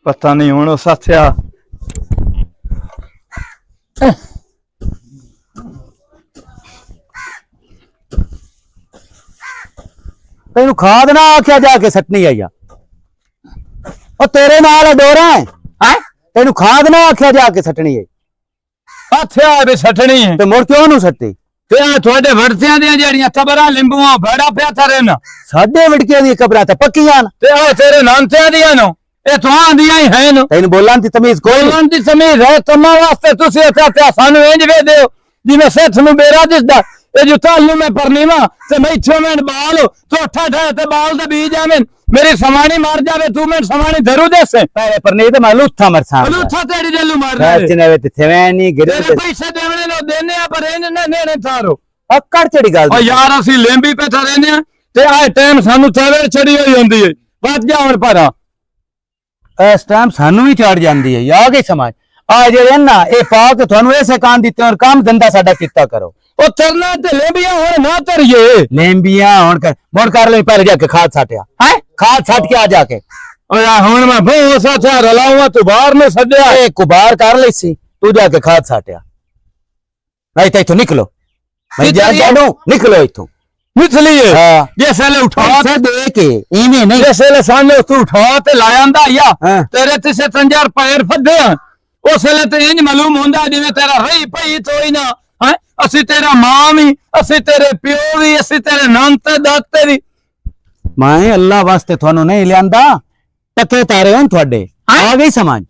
पता नहीं हुण उस हत्या तेन खाद ना आख्या जाके सटनी आई तेरे नाल डोरा है तेन खाद ना आख्या जाके सटनी आई हत्या भी सटनी है ते मुड़ क्यों नू सट्टी थोड़े वड़सियां दी जेड़ियां कबरां लिंबुआं बड़ा पिया था रहना साडे वड़कियां दी कबरां ते पक्कियां न तेरे नानसियां दियां नो ये तो आंदियां ही है नो तेन बोलन दी तमीज कोई नहीं बोलन दी तमीज है तमा वास्ते तुसी इत्थे सानू इंज वे दियो जिवें सेठ नू बेरा दिसदा ये जो तालू में परनीवा ते मैं इच्छो में बाल तो अठा ठा ते बाल दे बीज आवें मेरी समानी मार जावे तू मैं समानी धरू देसे पहले पर नहीं तो मैं लुत्था मरसा लुत्था तेरी जल्लू मार रात ने वे ते थेवनी गिरे तेरे पैसे देवने लो देने आ पर इंज ने नेने थारो अक्कड़ चढ़ी गल ओ यार असि लेंबी पे था रहने आ ते आ टाइम सानू थेवे चढ़ी होई हुंदी है बच जा हुन पर इस टाइम सानू ही चढ़ जांदी है आ गई समझ आ जेड़े ना ए पाक थानू ऐसे काम दिते और काम धंधा साडा कित्ता करो ओ तरना ते लेंबियां हुन ना तरिए लेंबियां हुन कर मोड़ कर ले पहले जाके खाद छाटिया है खाद छाट के आ जाके ओ यार हुन मैं बहुत सा रलावा तू बाहर में सदया ए कुबार कर ले सी तू जाके खाद छाटिया नहीं तो इथों निकलो मैं जा जानो निकलो इथों निकलिए हां जैसे ले उठा पैसे दे के इवें नहीं जैसे ले सामने तू उठा ते लायांदा या हाँ। तेरे तिसे तंजार पैर फदे उस वेले ते इंज मालूम हुंदा जिवें तेरा रही पई तोई ना है असि तेरा मां भी असि तेरे प्यो भी असि तेरे नानते दाते भी मैं अल्लाह वास्ते थानू नहीं लियांदा टके तारे हन थोड़े आ गई समझ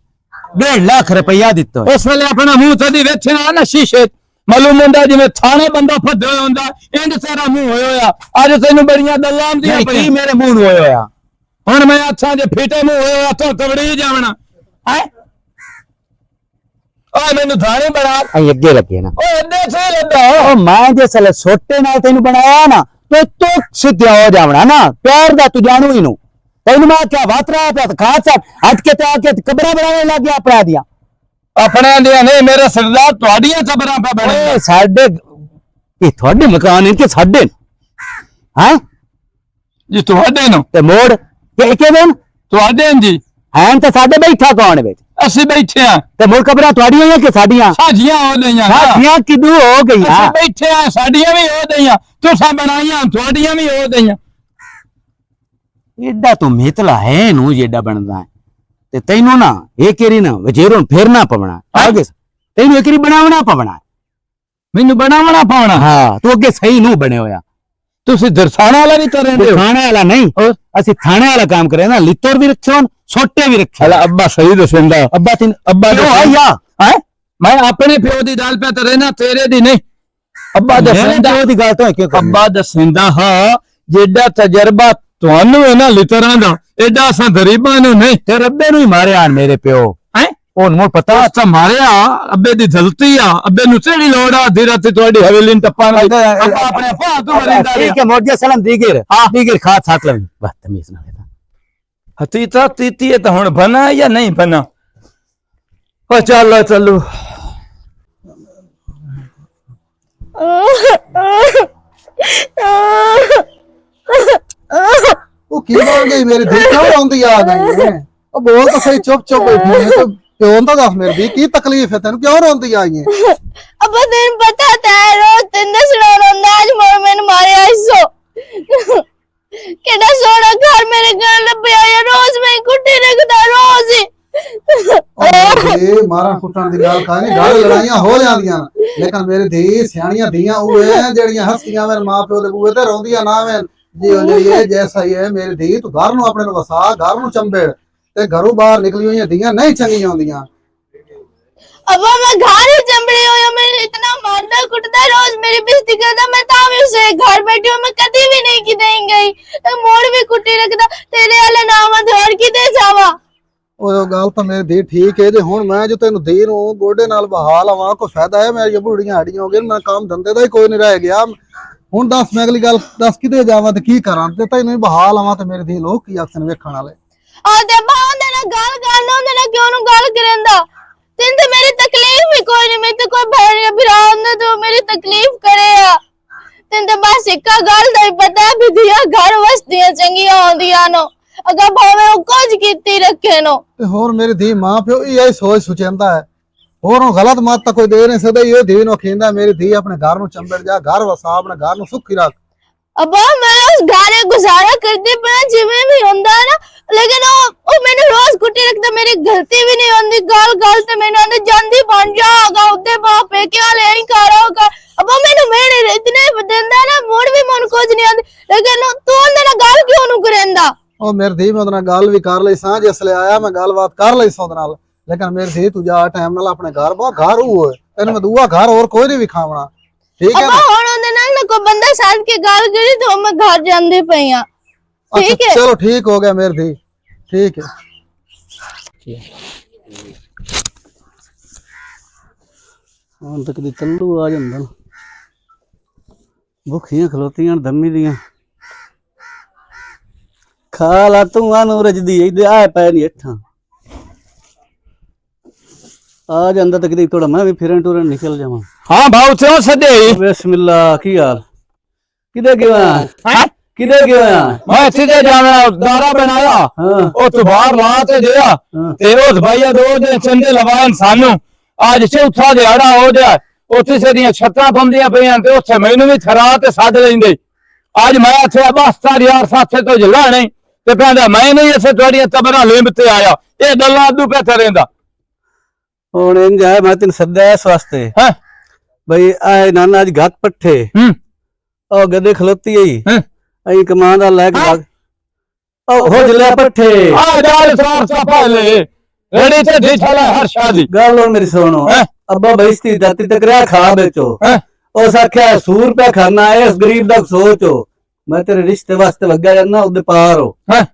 1.5 लाख रुपया दित्तो उस वेले अपना मुंह तदी वेखना ना शीशे मालूम हुंदा जिवें थाने बंदा फदे होया हुंदा इंज तेरा मुंह होया होया आज तैनू बड़ियां गल्लां आंदियां नहीं की मेरे मुंह होया होया हुन मैं अच्छा जे फीटे मुंह होया तो तबड़ी जावना है ओ मैनू थाने बना आई अगे लगे ना ओ एडे से लदा ओ मैं जैसे छोटे नाल तैनू बनाया ना तो सीधा हो जावना ना प्यार दा तू जानू ही नु तैनू मैं क्या वातरा पे खास हट के ते आके कबरा बनाने लग गया अपना दिया अपने दिया नहीं मेरे सरदार तुहाडियां कबरां पे बने ओए साडे ये थोड़े मकान इनके साडे हैं जी तुहाडे नो ते मोड़ के दिन तुहाडे जी हैं ते साडे बैठा कौन विच ਅਸੀਂ ਬੈਠੇ ਆ ਤੇ ਮੁੜ ਕਬਰਾਂ ਤੁਹਾਡੀਆਂ ਜਾਂ ਕਿ ਸਾਡੀਆਂ ਸਾਡੀਆਂ ਹੋ ਗਈਆਂ ਸਾਡੀਆਂ ਕਿਦੂ ਹੋ ਗਈਆਂ ਅਸੀਂ ਬੈਠੇ ਆ ਸਾਡੀਆਂ ਵੀ ਹੋ ਗਈਆਂ ਤੁਸੀਂ ਬਣਾਈਆਂ ਤੁਹਾਡੀਆਂ ਵੀ ਹੋ ਗਈਆਂ ਏਡਾ ਤੂੰ ਮਿਤਲਾ ਹੈ ਨੂੰ ਜਿਹੜਾ ਬਣਦਾ ਤੇ ਤੈਨੂੰ ਨਾ ਇੱਕ ਏਰੀ ਨਾ ਵਜੇਰੋਂ ਫੇਰਨਾ ਪਵਣਾ ਆਗੇ ਤੈਨੂੰ ਇੱਕ ਏਰੀ ਬਣਾਉਣਾ ਪਵਣਾ ਮੈਨੂੰ ਬਣਾਉਣਾ ਪਾਉਣਾ ਹਾਂ ਤੂੰ ਅੱਗੇ ਸਹੀ ਨੂੰ ਬਣੇ ਹੋਇਆ ਤੁਸੀਂ ਦਰਸਾਣਾ ਵਾਲਾ ਵੀ ਕਰ ਰਹੇ ਹੋ ਖਾਣੇ ਵਾਲਾ ਨਹੀਂ ਅਸੀਂ ਥਾਣੇ ਵਾਲਾ ਕੰਮ ਕਰੇ ਨਾ ਲਿੱਤਰ ਵੀ ਰੱਖਿਓ ਛੋਟੇ ਵੀ ਰੱਖਿਓ ਹਲਾ ਅੱਬਾ ਸਹੀ ਦੱਸਦਾ ਅੱਬਾ ਤਿੰਨ ਅੱਬਾ ਕਿਉਂ ਆਇਆ ਹੈ ਮੈਂ ਆਪਣੇ ਪਿਓ ਦੀ ਗੱਲ ਪੇ ਤੇ ਰਹਿਣਾ ਤੇਰੇ ਦੀ ਨਹੀਂ ਅੱਬਾ ਦੱਸਦਾ ਉਹਦੀ ਗੱਲ ਤੋਂ ਕਿਉਂ ਅੱਬਾ ਦੱਸਦਾ ਹਾਂ ਜਿਹੜਾ ਤਜਰਬਾ ਤੁਹਾਨੂੰ ਹੈ ਨਾ ਲਿੱਤਰਾਂ ਦਾ ਐਡਾ ਅਸਾਂ ਗਰੀਬਾਂ ਨੂੰ ਨਹੀਂ ਤੇ ਰੱਬੇ ਨੂੰ ਹੀ ਮਾਰਿਆ ਮੇਰੇ ਪਿਓ ਹੈ ਉਹਨੂੰ ਪਤਾ ਤਾਂ ਮਾਰਿਆ ਅੱਬੇ ਦੀ ਗਲਤੀ ਆ ਅੱਬੇ ਨੂੰ ਕਿਹੜੀ ਲੋੜ ਆ ਅੱਧੀ ਰਾਤੀ ਤੁਹਾਡੀ ਹਵੇਲੀ ਨੂੰ ਟੱਪਾਂ ਨਾਲ ਅੱਬਾ ਆਪਣੇ ਭਾਅ ਤੋਂ ਮਰਿੰਦਾ ਠੀਕ ਹੈ ਮੋਢੇ ਸਲਾਮ ਦੀਗਰ ਦੀਗਰ ਖਾਤ ਸਾਥ ਲਵੀ ਬਦਤਮੀਜ਼ ਨਾ ਹਤੀਤਾ ਤੀਤੀ ਤਾਂ ਹੁਣ ਬਣਾ ਜਾਂ ਨਹੀਂ ਬਣਾ ਹੋ ਚੱਲ ਚੱਲੂ ਉਹ ਕੀ ਬੋਲ ਗਈ ਮੇਰੀ ਧੀ ਕਿਉਂ ਰੋਂਦੀ ਆ ਗਈ ਹੈ ਉਹ ਬੋਲ ਤਾਂ ਸਹੀ ਚੁੱਪ ਚੁੱਪ ਬੈਠੀ ਹੈ ਤੂੰ ਕਿਉਂ ਤਾਂ ਦੱਸ ਮੇਰੀ ਧੀ ਕੀ ਤਕਲੀਫ ਹੈ ਤੈਨੂੰ ਕਿਉਂ ਰੋਂਦੀ ਆਈ ਹੈ अब्बा तेन पता था रोज तेन दसना रोंदा आज मैंने मारे आइसो केड़ा सोना घर मेरे घर लब्या या रोज मैं कुट्टी रखदा रोज ही ਇਹ ਮਾਰਾਂ ਕੁੱਟਣ ਦੀ ਗੱਲ ਕਾਹਨੀ ਗੱਲ ਲੜਾਈਆਂ ਹੋ ਜਾਂਦੀਆਂ ਲੇਕਿਨ ਮੇਰੀ ਧੀ ਸਿਆਣੀਆਂ ਧੀਆਂ ਉਹ ਹੈ ਜਿਹੜੀਆਂ ਹੱਸਦੀਆਂ ਮੇਰੇ ਮਾਪਿਓ ਦੇ ਬੂਹੇ ਤੇ ਰੋਂਦੀਆਂ ਨਾ ਵੇ ਜੀ ਉਹ ਜਿਹੜੀ ਹੈ ਜੈਸਾ ਹੀ ਹੈ ਮੇਰੀ ਧੀ ਤੂੰ ਘਰ ਨੂੰ ਆਪਣੇ ਨੂੰ ਵਸਾ ਘਰ ਨੂੰ ਚੰਬੇੜ ਤੇ ਘਰੋਂ ਬਾਹਰ ਨਿਕਲੀ ਹੋਈਆਂ ਧੀਆਂ ਨਹੀਂ ਚੰਗੀਆਂ ਹੁੰਦੀਆਂ अब्बा मैं घर ही चंबड़ी हुई हूं मेरे इतना मारता कुटता रोज मेरी बेइज्जती करता मैं तावी उसे घर बैठी हूं मैं कभी भी नहीं की दें गई मोड़ भी कुट्टी रखदा तेरे वाले नाम और की दे जावा ਉਹ ਗੱਲ ਤਾਂ ਮੇਰੀ ਧੀ ਠੀਕ ਹੈ ਜੇ ਹੁਣ ਮੈਂ ਜੋ ਤੈਨੂੰ ਧੀ ਨੂੰ ਗੋਡੇ ਨਾਲ ਬਹਾ ਲਵਾਂ ਕੋਈ ਫਾਇਦਾ ਹੈ ਮੇਰੀਆਂ ਬੁੜੀਆਂ ਹੱਡੀਆਂ ਹੋ ਗਈਆਂ ਮੈਂ ਕੰਮ ਧੰਦੇ ਦਾ ਹੀ ਕੋਈ ਨਹੀਂ ਰਹਿ ਗਿਆ ਹੁਣ ਦੱਸ ਮੈਂ ਅਗਲੀ ਗੱਲ ਦੱਸ ਕਿਤੇ ਜਾਵਾਂ ਤੇ ਕੀ ਕਰਾਂ ਤੇ ਤੈਨੂੰ ਹੀ ਬਹਾ ਲਵਾਂ ਤੇ ਮੇਰੀ ਧੀ ਲੋਕ ਕੀ ਆਖਣ ਵੇਖਣ ਵਾਲੇ ਆ ਤੇ ਬਾਉਂਦੇ ਨਾ ਗੱਲ ਕਰਨਾ ਹੁੰਦੇ ਨਾ ਕਿਉਂ ਨੂੰ ਗੱਲ ਕਰੇਂਦਾ ਤੈਨੂੰ ਤੇ ਮੇਰੀ ਤਕਲੀਫ ਹੀ ਕੋਈ ਨਹੀਂ ਮੈਂ ਤੇ ਕੋਈ ਭੈਣ ਭਰਾ ਹੁੰਦਾ ਜੋ ਮੇਰੀ ਤਕਲੀਫ ਕਰੇ ਆ ਤੈਨੂੰ ਤੇ ਬਸ ਇੱਕਾ ਗੱਲ ਦਾ ਹੀ ਪਤਾ ਵੀ ਧੀਆਂ ਘਰ ਵਸਦੀਆਂ ਚੰਗੀਆਂ ਹੁੰਦੀਆਂ ਨੋ अगर भावे वो कुछ कीती रखे नो ਤੇ ਹੋਰ ਮੇਰੀ ਧੀ ਮਾਂ ਪਿਓ ਇਹ ਸੋਚ ਸੁਚਿੰਦਾ ਹੈ ਹੋਰ ਉਹ ਗਲਤ ਮਤ ਤਾਂ ਕੋਈ ਦੇ ਨਹੀਂ ਸਕਦਾ ਇਹ ਧੀ ਨੂੰ ਕਹਿੰਦਾ ਮੇਰੀ ਧੀ ਆਪਣੇ ਘਰ ਨੂੰ ਚੰਬੜ ਜਾ ਘਰ ਵਸਾ ਆਪਣੇ ਘਰ ਨੂੰ ਸੁਖੀ ਰੱਖ अब्बा मैं उस गाने गुजारा करती पे जिवें भी हुंदा है ना लेकिन ओ मैंने रोज कुटी रखता मेरी गलती भी नहीं होंदी गल गल ते मैंने आंदे जंदी बन जागा उदे बाप पे क्या ले ही करोगा अब्बा मैंने मेरे इतने देंदा ना मुड़ भी मन कुछ नहीं आंदी लेकिन तू उंदे ना गल क्यों नु करेंदा ਉਹ ਮੇਰੀ ਧੀ ਮੈਂ ਉਹਦੇ ਨਾਲ ਗੱਲ ਵੀ ਕਰ ਲਈ ਸਾਂ ਜਿਸ ਲਈ ਆਇਆ ਮੈਂ ਗੱਲਬਾਤ ਕਰ ਲਈ ਸੋਦ ਨਾਲ ਲੇਕਿਨ ਮੇਰੀ ਧੀ ਤੂੰ ਜਾ ਟਾਈਮ ਨਾਲ ਆਪਣੇ ਘਰ ਬਾ ਘਰ ਉਹ ਤੈਨੂੰ ਮੈਂ ਦੂਆ ਘਰ ਹੋਰ ਕੋਈ ਨਹੀਂ ਵਿਖਾਵਣਾ ਠੀਕ ਹੈ अब्बा हुण उंदे नाल ना कोई बंदा साथ के गल करी तो मैं घर जांदी पई हां ठीक है चलो ठीक हो गया मेरी धी ठीक है ਹੁਣ ਤੱਕ ਦੀ ਤੰਦੂ ਆ ਜਾਂਦਾ ਭੁੱਖੀਆਂ ਖਲੋਤੀਆਂ ਦਮੀ ਦੀਆਂ ਖਾ ਲਾ ਤੂੰ ਆਨੂੰ ਰਜਦੀ ਇਹਦੇ ਆ ਪੈ ਨਹੀਂ ਇੱਥਾਂ ਆ ਜਾਂਦਾ ਤੱਕ ਦੀ ਥੋੜਾ ਮੈਂ ਵੀ ਫਿਰਨ ਟੁਰਨ ਨਿਕਲ ਜਾਵਾਂ ਹਾਂ ਭਾਉ ਤੇ ਸਦੇ ਬਿਸਮਿਲ੍ਲਾ ਕੀ ਹਾਲ ਕਿਦੇ ਗਿਆ ਹੈ ਕਿਦੇ ਗਿਆ ਮੈਂ ਸਿੱਧੇ ਜਾਣਾ ਦਾਰਾ ਬਣਾਇਆ ਹਾਂ ਉਹ ਤੋਂ ਬਾਹਰ ਲਾ ਤੇ ਗਿਆ ਹਾਂ। ਤੇ ਉਸ ਭਾਈਆ ਦੋ ਦੇ ਚੰਦੇ ਲਵਾਨ ਸਾਨੂੰ ਅੱਜ ਚੌਥਾ ਦਿਹਾੜਾ ਹੋ ਗਿਆ ਉੱਥੇ ਸਦੀਆਂ ਛੱਤਾਂ ਪੰਦੀਆਂ ਪਈਆਂ ਤੇ ਉੱਥੇ ਮੈਨੂੰ ਵੀ ਥਰਾ ਤੇ ਸੱਦ ਲੈਂਦੇ ਅੱਜ ਮੈਂ ਇੱਥੇ ਬਸਤਾਰ ਯਾਰ ਸਾਥੇ ਤੋਂ ਜਲਾ ਨਹੀਂ ਤੇ ਕਹਿੰਦਾ ਮੈਂ ਨਹੀਂ ਇਸੇ ਤੁਹਾਡੀਆਂ ਤਬਰਾਂ ਲਿੰਬ ਤੇ ਆਇਆ ਇਹ ਗੱਲਾਂ ਅੱਧੂ ਪੈ ਤਰੇਂਦਾ ਹੁਣ ਇੰਜ ਹੈ ਮੈਂ ਤੈਨੂੰ ਸੱਦਿਆ ਇਸ ਵਾਸਤੇ ਹੈ ਬਈ ਆਏ ਨਾਨਾ ਅੱਜ ਘੱਟ ਪੱਠੇ ਉਹ ਗਦੇ ਖਲੋਤੀ ਆਈ ਅਈ ਕਮਾਂ ਦਾ ਲੈ ਕੇ ਭਾਗ ਉਹ ਹੋ ਜਲਿਆ ਪੱਠੇ ਆ ਜਾਲ ਸਾਰ ਸਫਾ ਲੈ ਰੇੜੀ ਤੇ ਢੀਠਾ ਹਰ ਸ਼ਾਦੀ ਗੱਲ ਹੁਣ ਮੇਰੀ ਸੁਣੋ ਹੈਂ? ਅੱਬਾ ਬਈਸਤੀ ਦਾਤੀ ਤਕਰਿਆ ਖਾ बेचो ਹੈਂ? ਉਸ ਆਖਿਆ 100 ਰੁਪਏ ਖਾਣਾ ਹੈ ਇਸ ਗਰੀਬ ਦਾ ਸੋਚੋ ਮੈਂ ਤੇਰੇ ਰਿਸ਼ਤੇ ਵਾਸਤੇ ਵਗਾ ਜਾਣਾ ਉਹਦੇ ਪਾਰ ਹੋ ਹੈਂ?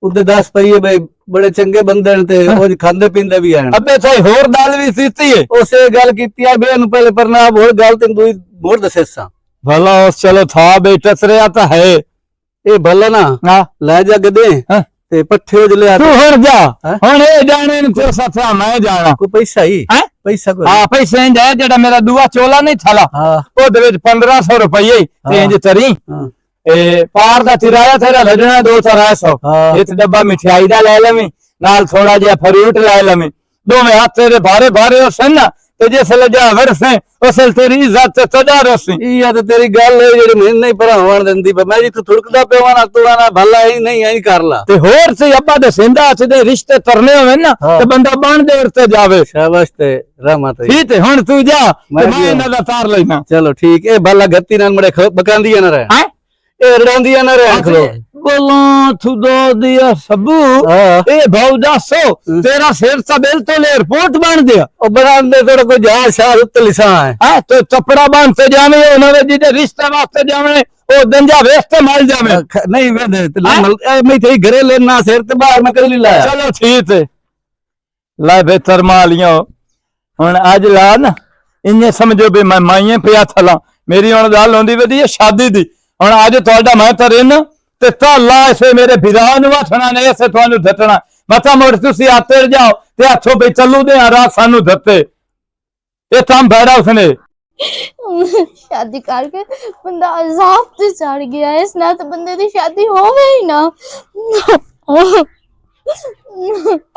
ਉਹਦੇ 10 ਪਈਏ ਬਈ ਬੜੇ ਚੰਗੇ ਬੰਦੇ ਨੇ ਤੇ ਉਹ ਖਾਂਦੇ ਪੀਂਦੇ ਵੀ ਆਣ ਅੱਬੇ ਸਾਈ ਹੋਰ ਗੱਲ ਵੀ ਸੀਤੀ ਏ ਉਸੇ ਗੱਲ ਕੀਤੀ ਆ ਬੇ ਨੂੰ ਪਹਿਲੇ ਪਰਨਾ ਹੋਰ ਗੱਲ ਤੈਨੂੰ ਦੂਈ ਮੋੜ ਦੱਸੇਸਾਂ ਭਲਾ ਉਸ ਚਲੋ ਥਾ ਬੇਟਸ ਰਿਆ ਤਾਂ ਹੈ ਇਹ ਭਲਾ ਨਾ ਹਾਂ ਲੈ ਜਾ ਗਦੇ ਹੈਂ? ਤੇ ਪੱਠੇ ਉਜ ਲਿਆ ਤੂੰ ਹੁਣ ਜਾ ਹੈਂ? ਹੁਣ ਇਹ ਜਾਣੇ ਨੂੰ ਤੇ ਸੱਚਾ ਮੈਂ ਜਾਣਾ ਕੋਈ ਪੈਸਾ ਹੀ ਹੈਂ? ਪੈਸਾ ਕੋਈ ਹਾਂ ਪੈਸੇ ਇੰਜ ਹੈ ਜਿਹੜਾ ਮੇਰਾ ਦੂਆ ਚੋਲਾ ਨਹੀਂ ਥਲਾ ਹਾਂ ਉਹਦੇ ਵਿੱਚ 1500 ਰੁਪਏ ਤੇ ਇੰਜ ਤਰੀ ਹਾਂ ਇਹ ਪਾਰ ਦਾ ਕਿਰਾਇਆ ਤੇਰਾ ਲੱਗਣਾ 200 ਹਾਂ। ਇੱਕ ਡੱਬਾ ਮਠਿਆਈ ਦਾ ਲੈ ਲਵੇਂ ਨਾਲ ਥੋੜਾ ਜਿਹਾ ਫਰੂਟ ਲੈ ਲਵੇਂ ਦੋਵੇਂ ਹੱਥ ਤੇਰੇ ਭਾਰੇ ਭਾਰੇ ਹੋ ਸਨ ਨਾ ਤੇ ਜਿਸ ਲਜਾ ਵਰਸੇ ਉਸਲ ਤੇਰੀ ਇੱਜ਼ਤ ਤੇ ਤਦਾਰਸੀ ਇਹ ਆ ਤੇ ਤੇਰੀ ਗੱਲ ਹੈ ਜਿਹੜੀ ਮੈਨੂੰ ਨਹੀਂ ਭਰਾਵਣ ਦਿੰਦੀ ਪਰ ਮੈਂ ਜੀ ਤੂੰ ਥੁੜਕਦਾ ਪਿਆ ਨਾ ਤੂੰ ਨਾ ਭਲਾ ਹੀ ਨਹੀਂ ਐਂ ਕਰ ਲਾ ਤੇ ਹੋਰ ਸੇ ਅੱਬਾ ਦੇ ਸਿੰਦਾ ਚ ਦੇ ਰਿਸ਼ਤੇ ਤਰਨੇ ਹੋਵੇ ਨਾ ਹਾਂ। ਤੇ ਬੰਦਾ ਬਣ ਦੇਰ ਤੇ ਜਾਵੇ ਸ਼ਾਬਾਸ਼ ਤੇ ਰਹਿਮਤ ਹੈ ਠੀਕ ਹੈ ਹੁਣ ਤੂੰ ਜਾ ਮੈਂ ਤੇ ਮੈਂ ਗਿਆ। ਇਹਨਾਂ ਦਾ ਤਾਰ ਲੈਣਾ ਚਲੋ ਠੀਕ ਇਹ ਭਲਾ ਗੱਤੀ ਨਾਲ ਮੜੇ ਬਕਾਂਦੀਆਂ ਨਾ ਰਹਿ ਹੈ ਇਹ ਰੜਾਂਦੀਆਂ ਨਾ ਰਹਿ ਖਲੋ ਬੋਲਾਂ ਥੁਦੋ ਦਿਆ ਸਬੂ ਹਾਂ ਇਹ ਭਾਉ ਦੱਸੋ ਤੇਰਾ ਸਿਰ ਤਾਂ ਬਿਲ ਤੋਂ ਲੈ ਰਿਪੋਰਟ ਬਣ ਗਿਆ ਉਹ ਬਣਾਉਂਦੇ ਥੋੜਾ ਕੋਈ ਜਾ ਸ਼ਾਹ ਉੱਤੇ ਲਿਸਾ ਹੈ ਹੈ ਤੇ ਚੱਪੜਾ ਬਣ ਤੇ ਜਾਵੇਂ ਉਹਨਾਂ ਦੇ ਜਿਹਦੇ ਰਿਸ਼ਤੇ ਵਾਸਤੇ ਜਾਵੇਂ ਉਹ ਦੰਜਾ ਵੇਖ ਤੇ ਮਲ ਜਾਵੇਂ ਨਹੀਂ ਵੇਦੇ ਤੇ ਮੈਂ ਤੇ ਘਰੇ ਲੈਣਾ ਸਿਰ ਤੇ ਬਾਹਰ ਮੈਂ ਕਦੇ ਲਾਇਆ ਚਲੋ ਠੀਕ ਹੈ ਲੈ ਬਿਹਤਰ ਮਾਲੀਆਂ ਹੁਣ ਅੱਜ ਲਾ ਨਾ ਇੰਨੇ ਸਮਝੋ ਵੀ ਮੈਂ ਮਾਈਏ ਪਿਆ ਥਲਾ ਮੇਰੀ ਹੁਣ ਗੱਲ ਹੁੰਦੀ ਵਧੀਆ ਸ਼ਾਦੀ ਦੀ ਹੁਣ ਅੱਜ ਤੁਹਾਡਾ ਮੈਂ ਤਾਂ ਰਹਿਣਾ ਤੇ ਤਾਲਾ ਇਸੇ ਮੇਰੇ ਫਿਰਾ ਨੂੰ ਵਾਠਣਾ ਨੇ ਇਸੇ ਤੁਹਾਨੂੰ ਧੱਟਣਾ ਮਤਾ ਮੋੜ ਤੁਸੀਂ ਆਤੇ ਜਾਓ ਤੇ ਹੱਥੋਂ ਬਈ ਚੱਲੂ ਦੇ ਰਾਤ ਸਾਨੂੰ ਧੱਤੇ ਇਹ ਕੰਮ ਬੈੜਾ ਉਸਨੇ शादी करके बंदा अजाब से चढ़ गया है इस ना तो बंदे की शादी हो गई ना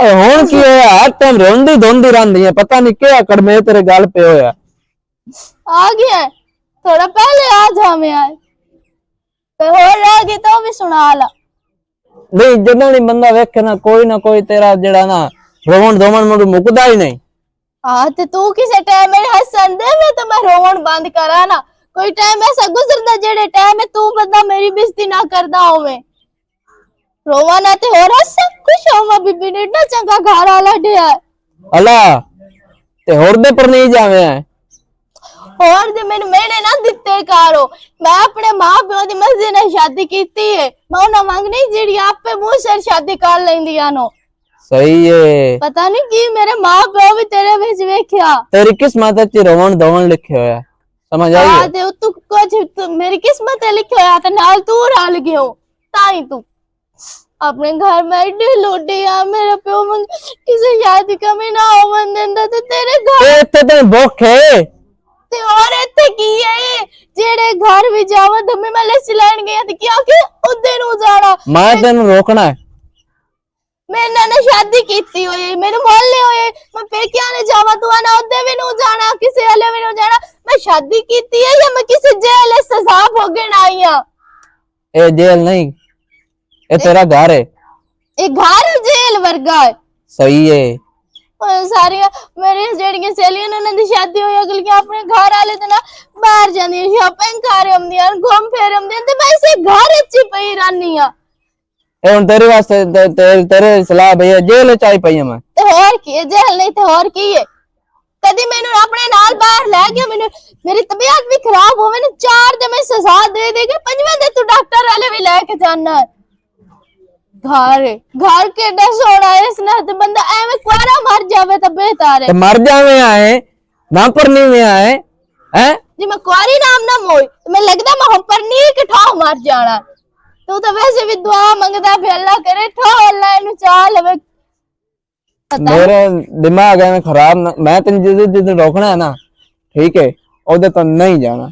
ਹੁਣ ਕੀ ਹੋਇਆ ਹਰ ਟਾਈਮ ਰੋਂਦੀ ਧੋਂਦੀ ਰਹਿੰਦੀ ਹੈ ਪਤਾ ਨਹੀਂ ਕਿਹੜਾ ਕੜਮੇ ਤੇਰੇ ਗੱਲ ਪੇ ਹੋਇਆ आ गया है थोड़ा पहले आ जा मैं आए तो हो रह गई तो भी सुना ला ਨਹੀਂ ਜਦੋਂ ਨਹੀਂ ਬੰਦਾ ਵੇਖੇ ਨਾ ਕੋਈ ਤੇਰਾ ਜਿਹੜਾ ਨਾ ਰੋਣ ਧੋਣ ਨੂੰ ਮੁੱਕਦਾ ਹੀ ਨਹੀਂ हाँ तो तू किसे टाइम मेरे हसन दे मैं तो मैं रोवन बंद करा ना कोई टाइम ऐसा गुजरदा जेड़े टाइम में तू बंदा मेरी बेइज्जती ना करदा होवे रोवा ना ते हो हस खुश होवा बीबी ने इतना चंगा घर वाला ढिया अला ते होर दे पर नहीं जावे और जे मैंने मेरे ना दित्ते कारो मैं अपने मां प्यो दी मर्जी नाल शादी कीती है मैं उन्हां मंगनी जेड़ी आपे मुंह सिर शादी कर लैंदियां नो सही है पता नहीं की मेरे मां प्यो भी तेरे विच वेख्या तेरी किस्मत च रोवन धोवन लिखे होया समझ आई हां ते तू कुछ मेरी किस्मत है लिखे होया ते नाल तू रल गयो ताई तू अपने घर में एडी लोडी आ मेरे प्यो मंग किसे शादी कमी ना होवन देंदा ते तेरे घर इत्थे ते भुख है ते और इत्थे की है जेड़े घर भी जावा दमे मैं लस्सी लैन गया ते क्या कि उदे नु जाना मैं तेन रोकना है मेरे नाल ने शादी कीती हुई मेरे मोहल्ले होए मैं पेकिया ने जावा तू आना उदे भी नु जाना किसी हले भी नु जाना मैं शादी कीती है या मैं किसी जेल सजा भोगण आई हां ए जेल नहीं ए तेरा घर है ए घर जेल वर्गा है सही है सारियां मेरी जेड़ियां सहेलियां ने उन्हां दी शादी होई अगलियां अपने घर वाले ते ना बाहर जांदियां शॉपिंग कर आंदियां घूम फिर आंदियां ते मैं इसे घर च ही पई रहनी हां ए हुन तेरे वास्ते तेरे सलाह भैया जेल च आई पई मैं ते होर की है जेल नहीं ते होर की है कदी मैनू अपने नाल बाहर ले गया मैनू मेरी तबीयत भी खराब होवे ने 4 दे मैं सजा दे दे के 5वें दे तू डॉक्टर वाले भी लेके जाना घर के डस होना है इसने ते बंदा एवें कुआरा मर जावे तो बेहतर है मर जावे आए ना पर नहीं में आए हैं जी मैं कुआरी नाम ना मोई तो मैं लगदा मैं हम पर नहीं के ठाव मर जाना तू तो वैसे भी दुआ मंगदा फिर अल्लाह करे ठाव अल्लाह इनु चाल हवे मेरे दिमाग है खराब ना मैं तेन जिद रोकना है ना ठीक है ओदे तो नहीं जाना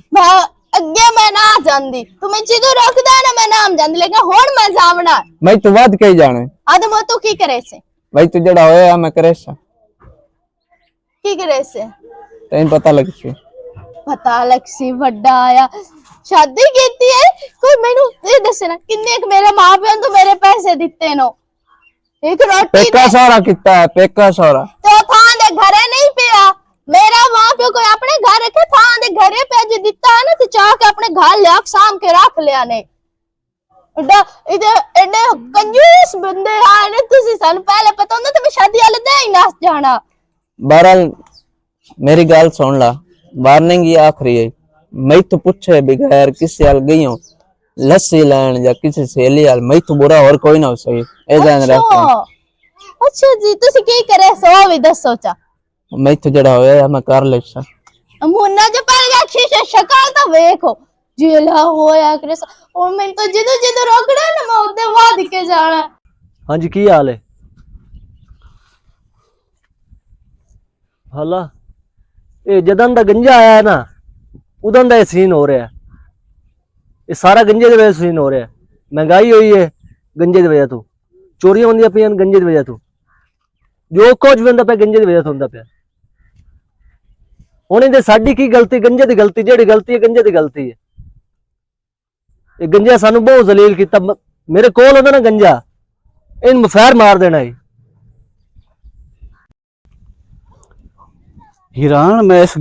अगे मैं ना जानदी तू मैं जिदो रोकदा ना मैं नाम जानदी लेकिन हुन मैं जावना मैं तू बात कही जाने आदम तू की करे से भाई तू जड़ा होया मैं करे सा की करे से तेन पता लग सी पता लग सी वड्डा आया शादी कीती है कोई मैनू ये दसना किन्ने क मेरे मां प्यो तो मेरे पैसे दिते नो एक रोटी पेका सारा कितना है पेका सारा तो थां दे घरे नहीं पिया मेरा मां प्यो कोई अपने घर रखे थां दे घरे पे जो दिता है ना तो चाह के अपने घर ले शाम के रख लिया ने इधर कंजूस बंदे आए ने तुसी सन पहले पता होंदा तो मैं शादी वाले दे ही नास जाना बहरहाल मेरी गल सुन ला वार्निंग ही आखिरी है मैं तो पूछे बगैर किसी हाल गई हूं लस्सी लैन या किसी सहेली हाल मैं तो बुरा और कोई ना हो सही ए जान रख अच्छा जी तुसी की करे सो भी दसो चा मैं तो जड़ा होया मैं कर ले सा मुन्ना जो पर जा शीशे शक्ल तो देखो जेला होया करे और मैं तो जिदो जिदो रोकड़ा ना मैं उदे वाद के जाना हाँ जी की हाल है हला ये जदन दा गंजा आया है ना उदन दा सीन हो रहा है ये सारा गंजे की वजह सीन हो रहा है महंगाई हुई है गंजे की वजह तो चोरियां होंदियां पियां गंजे की वजह तो जो कुछ भी होंदा पे गंजे की वजह तो होंदा पे हुण इहदे साडी की गलती गंजे दी गलती जेड़ी गलती है गंजे दी गलती है ये गंजा सानू बहुत जलील किया मेरे कोल होंदा ना गंजा इन मफैर मार देना है हैरान मैं इस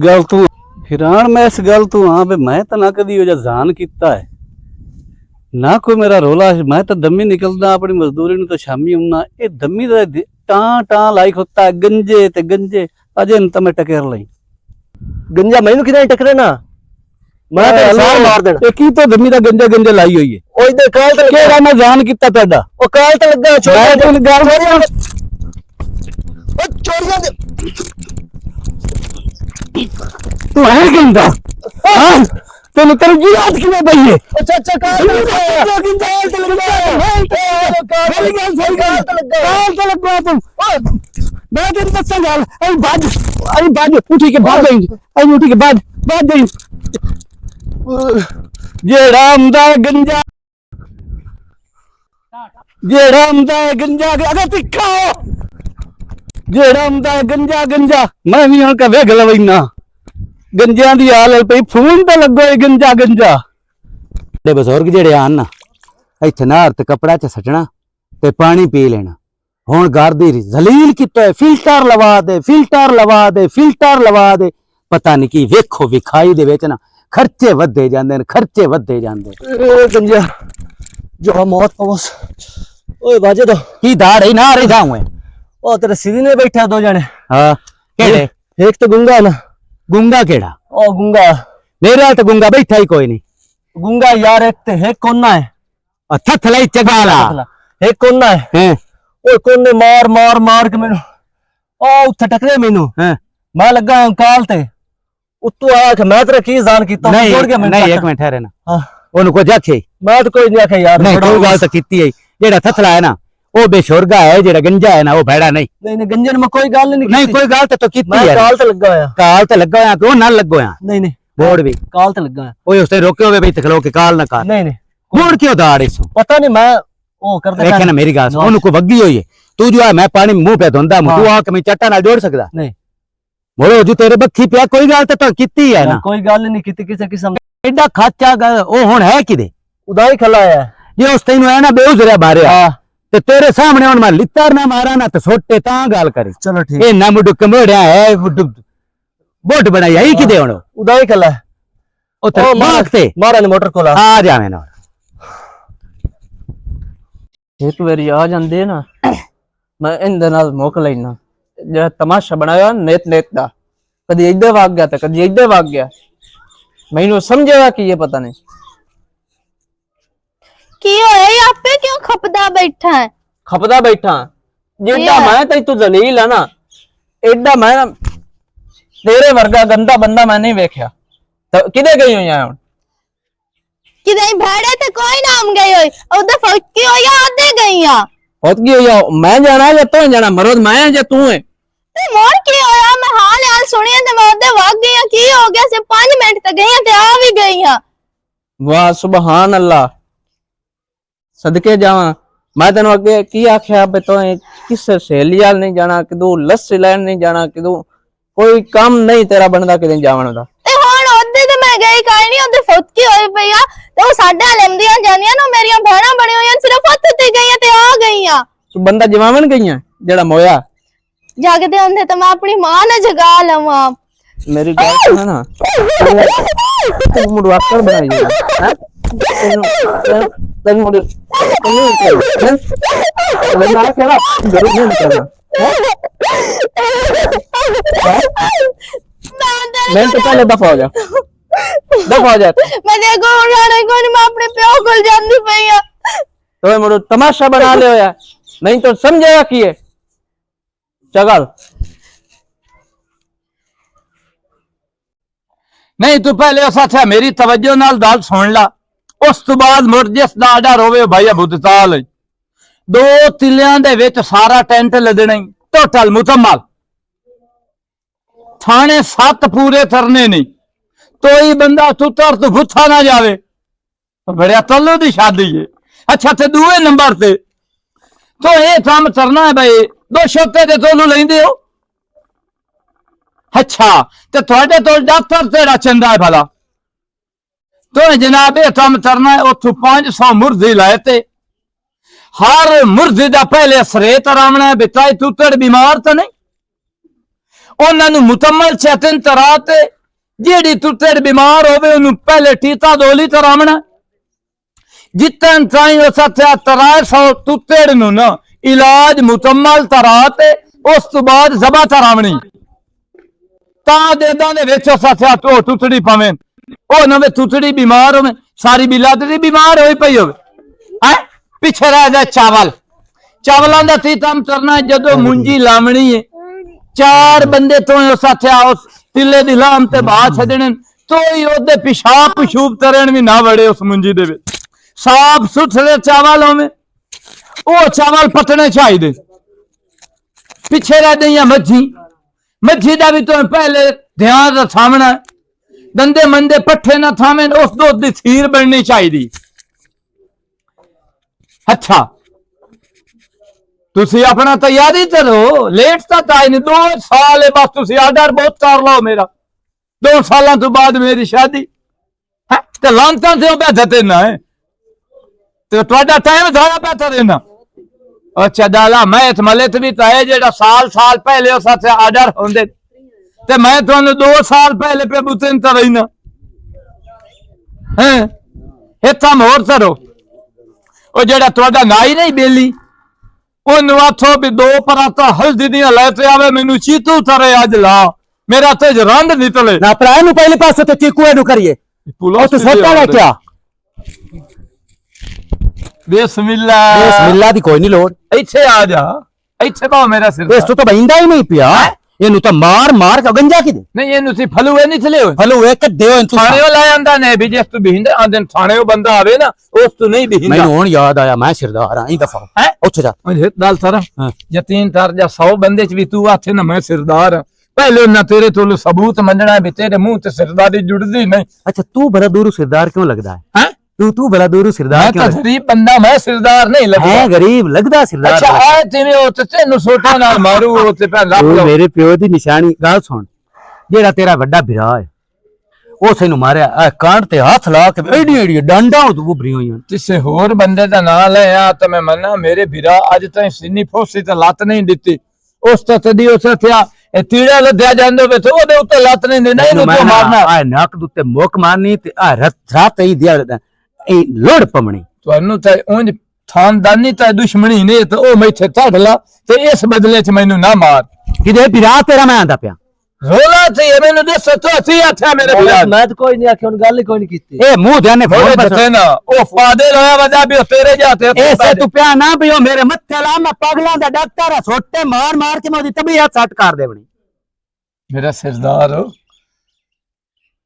गल तू हाँ भी मैं तो ना कदी वो जान किता है ना कोई मेरा रोला मैं तो दमी निकलदा अपनी मजदूरी नु तो शामी आउना ये दमी दा टां टां लाई खोता गंजे ते गंजे अजे न तो मैं टकेर लई गंजा मैनू किदा टकरे ना मैं तो सार मार देना ये की तो दमी दा गंजे गंजे लाई हुई है ओ इधर काल ते केड़ा मैं जान किता तुहाडा ओ काल ते लगा मैं तो गल ओ चोरियां दे तू है गंदा हां तेन तेरी जी याद किने पई है अच्छा अच्छा काल ते लगा तू मैं तेन दसा गल आई बाज उठी के बाद आई उठी के बाद गई जेड़ा आंदा गंजा अगर तिखा जेड़ा आंदा गंजा गंजा मैं भी हुण कवे गल वैना गंजियां दी हाल पई फून ते लगो गंजा गंजा ते बजुर्ग जेड़े आन ना इत्थे नहर ते कपड़ा च सटना ते पानी पी लेना हुण घर दी जलील किता है फिल्टर लवा दे पता नहीं की वेखो विखाई दे विच ना खर्चे वधे जांदे गंजा जो मौत पवस ओए बाजे तो की दाड़ ही ना रही जाऊं ओ तेरे सिरी ने बैठा दो जने हां केड़े एक तो गुंगा ना गुंगा केड़ा ओ गुंगा मेरा तो गुंगा बैठा ही कोई नहीं गुंगा यार एक कोना है अच्छा थलाई चगाला एक कोना है हैं ओ कोने मार के मेनू ओ उथे टकरे मेनू हैं मैं लगा काल ते उतो आ के मैं तेरा की जान कीता छोड़ गया नहीं एक मिनट ठहरे ना हां ओनु को जाखे मैं तो कोई नहीं आखे यार नहीं कोई गल तो कीती है जेड़ा थथला है ना ओ बेशुरगा है जेड़ा गंजा है ना वो भैड़ा नहीं गंजन में कोई गल नहीं कोई गल तो कीती मैं है काल ते लगा होया क्यों ना लगो या नहीं बोर्ड भी काल ते लगा होया ओए उसने रोके होवे भाई तखलो के काल ना कर नहीं बोर्ड क्यों दाड़ इसो पता नहीं मैं ओ करते देखे ना मेरी गल ओनु को वग्गी होई है तू जो है मैं पानी मुंह पे धोंदा हूं, तू आके मैं चट्टा नाल जोड़ सकदा नहीं मोड़ो जो तेरे बखी पिया कोई गल तो कीती है ना कोई गल नहीं की किसी किस्म एडा खाचा गल ओ हुन है किदे उदाई खला है जे उस तैनू है ना बेउजरिया मारे ते तेरे सामने हुन मैं लित्तर ना मारा ना ते सोटे तां गल करी चलो ठीक ए ना मुडु कमोड़िया है बोट बनाई आई किदे हुन उदाई खला है ओ ते मारते मारा ने मोटर कोला आ जावे ना एक बारी आ जांदे ना मैं इंदे नाल मुक लेना जो तमाशा बनाया नेत नेत दा कदी इधर भाग गया था कदी इधर भाग गया मैनू समझेगा कि ये पता नहीं की होया ये आपे क्यों खपदा बैठा है खपदा बैठा जिड्डा मैं ते तू जलील है ना एड्डा मैं तेरे वर्गा गंदा बंदा मैं नहीं वेख्या तो किदे गई हुई है हुन कि नहीं भेड़े थे कोई नाम गई होई उधर फटकी हो या आधे गई या होत गई हुई है मैं जाना है या तू जाना मरोद मैं है या तू है ते मोर की होया मैं हाल हाल सुनिया ते मैं उधर भाग गई हां की हो गया से 5 मिनट तक गई हां ते आ भी गई हां वाह सुभान अल्लाह सदके जावा मैं तेन अगे की आख्या भी तो किस सहेली वाल नहीं जाना किदू लस्सी लैन नहीं जाना किदू कोई काम नहीं तेरा बनदा किदे जावन दा ते हुन उधर ते मैं गई काई नहीं उधर फटकी होई पई आ ते वो साडे लेंदियां जानियां ना मेरियां भेणा बणी होईयां सिर्फ उत्थे ते गई ते आ गई हां तू बंदा जवावन गई है जेड़ा मोया जागदे होंदे तो मैं अपनी मां ने जगा लवां मेरी गल सुन ना तू मुड़ आकर बनाई है तन मुड़ ना केड़ा जरूर नहीं करना मैं तो पहले दफा हो जा मैं देखो उड़ाने को नहीं मैं अपने प्यो को जांदी पई हां तो मुड़ तमाशा बना ले होया नहीं तो समझेगा कि ये चगल नहीं तू पहले उस आख्या मेरी तवज्जो नाल गल सुन ला उस तो बाद मुड़ जिस दा आर्डर होवे भाई अबुदताल 2 तिलियां दे विच सारा टेंट लदना ही टोटल मुकम्मल थाने 7 पूरे करने नहीं तो ही बंदा तुतर तो भुथा ना जावे बड़े तल्लो दी शादी है अच्छा ते दूए नंबर ते तो ये काम करना है भाई 2 शोते ते तोलू लेंदे हो अच्छा ते थोड़े तो डॉक्टर तेरा चंदा है भला तो जनाब ये काम करना है उथु 500 मुर्दी लाए ते हर मुर्दी दा पहले सरेत रावना है बिताई तुतड़ बीमार तो नहीं उन्होंने मुकम्मल चेतन तरा ते जेड़ी तुतड़ बीमार होवे उन्हें पहले टीता दोली तरावना जितन ताई उस 300 तुतड़ नु ना इलाज मुकम्मल तरा ते उस तो बाद जबा तरावनी ता देदा दे विच उस तो तुतड़ी पावे ओ नवे तुतड़ी बीमार होवे सारी बिलादरी बीमार होई पई होवे है पीछे रह जाए चावलां दा तीतम करना है जदों मुंजी लावणी है 4 बंदे तो उस उस तिले दी लाम ते बाह छडणे तो ही ओदे पेशाब पशूब तरन भी ना वड़े उस मुंजी दे विच साफ सुथरे चावल होवे ओ चावल पटने चाहिए पीछे रह गई मच्छी का भी तो पहले ध्यान रखावना गंदे मंदे पट्ठे ना थावे उस दुध की खीर बननी चाहिए अच्छा तुसी अपना तैयारी करो लेट तक आए नहीं 2 साल है बस तुसी आर्डर बहुत कर लो मेरा 2 सालों तो बाद मेरी शादी है तो लानता से बैठा देना है तो थोड़ा टाइम थोड़ा बैठा देना अच्छा डाला मैं मलित भी तो है जेड़ा साल पहले उस आर्डर होंदे ते मैं तुहानू 2 साल पहले पे बुतन तो रहना है इतना मोर करो ओ जेड़ा तुहाडा नाई नहीं बेली ओनू आखो भी 2 पराता हल्दी दियां लेते आवे मैनू चीतू तरे अज ला मेरा तेज रंड निकले ना भरा नु पहले पासे ते चीकू नु करिए ओ तो सोता है क्या बिस्मिल्लाह दी कोई नहीं लोड़ इथे आ जा इथे पाओ मेरा सिर इस तो बहिंदा ही नहीं पिया ਇਹਨੂੰ ਤਾਂ ਮਾਰ ਕੇ ਗੰਜਾ ਕਿਦੇ ਨਹੀਂ ਇਹਨੂੰ ਸੀ ਫਲੂਏ ਨਹੀਂ ਥਲੇ ਹੋਏ ਫਲੂਏ ਕੱਢੇ ਹੋਏ ਤੂੰ ਥਾਣੇੋਂ ਲੈ ਆਂਦਾ ਨੇ ਵੀ ਜਿਸ ਤੂੰ ਬਿਹਿੰਦੇ ਆਂਦੇ ਥਾਣੇੋਂ ਬੰਦਾ ਆਵੇ ਨਾ ਉਸ ਤੋਂ ਨਹੀਂ ਬਿਹਿੰਦਾ ਮੈਨੂੰ ਹੁਣ ਯਾਦ ਆਇਆ ਮੈਂ ਸਿਰਦਾਰ ਆਂ ਇਹ ਦਫਾ ਹੈ ਉੱਥੇ ਜਾ ਉਹ ਦਾਲ ਸਾਰਾ ਯਤੀਨ ਤਰ ਜਾ 100 ਬੰਦੇ ਚ ਵੀ ਤੂੰ ਆਥੇ ਨਾ ਮੈਂ ਸਿਰਦਾਰ ਆਂ ਪਹਿਲੇ ਨਾ ਤੇਰੇ ਤੋਂ ਸਬੂਤ ਮੰਨਣਾ ਵੀ ਤੇਰੇ ਮੂੰਹ ਤੇ ਸਿਰਦਾਰੀ ਜੁੜਦੀ ਨਹੀਂ ਅੱਛਾ ਤੂੰ ਬੜਾ ਦੂਰ ਸਿਰਦਾਰ ਕਿਉਂ ਲੱਗਦਾ ਹੈ तू भला दूर सरदार मैं क्यों तो गरीब बंदा, मैं सरदार नहीं लगता। है गरीब लगदा सरदार अच्छा आए तेरे ओ ते तेनू सोटा नाल मारू ओ ते पै लप तू लो। मेरे प्यो दी निशानी गल सुन जेड़ा तेरा बड़ा भरा है ओ सैनू मारिया आ कांड ते हाथ ला के एडी एडी डंडा तू उभरी होई किसे होर बंदे दा नाम लिया तो मैं मन्ना मेरे भिरा अज ताईं सिन्नी फोसी ते लत नहीं दित्ती। उस तो तदी उस थिया ए तीड़ा लद्या जांदे वे तो ओदे उत्ते लत नहीं देना इनु तो मारना। आ नाक दुते मुक मारनी ते आ रात ही दिया ए लोड़ पमणी ਤੁਹਾਨੂੰ ਤਾਂ ਉਂਝ ਖਾਨਦਾਨੀ ਤਾਂ ਦੁਸ਼ਮਣੀ ਨੇ ਤੇ ਉਹ ਮੈਥੇ ਟੱਢ ਲਾ ਤੇ ਇਸ ਬਦਲੇ ਚ ਮੈਨੂੰ ਨਾ ਮਾਰ। किदे भरा तेरा मैं आंदा पिया ਰੋਲਾ ਤੇ ਮੈਨੂੰ ਦੱਸ ਤੋ ਸੀ ਆਥਿਆ ਮੇਰੇ ਵੀਰਾ मैं तो कोई नहीं आखी, गल ही कोई नहीं की। ए मुंह ध्यान ਥੋੜੇ ਬੱਚੇ ਨਾ ਉਹ ਫਾਦੇ ਲੋਇਆ ਵਜਾ ਵੀ ਉਹ ਤੇਰੇ ਜਾਤੇ ऐसे तू पिया ना पियो मेरे मत्थे ला मैं पगला दा डॉक्टर सोटे मार मार के मोदी तबीयत सेट कर देवनी। ਮੇਰਾ ਸਰਦਾਰ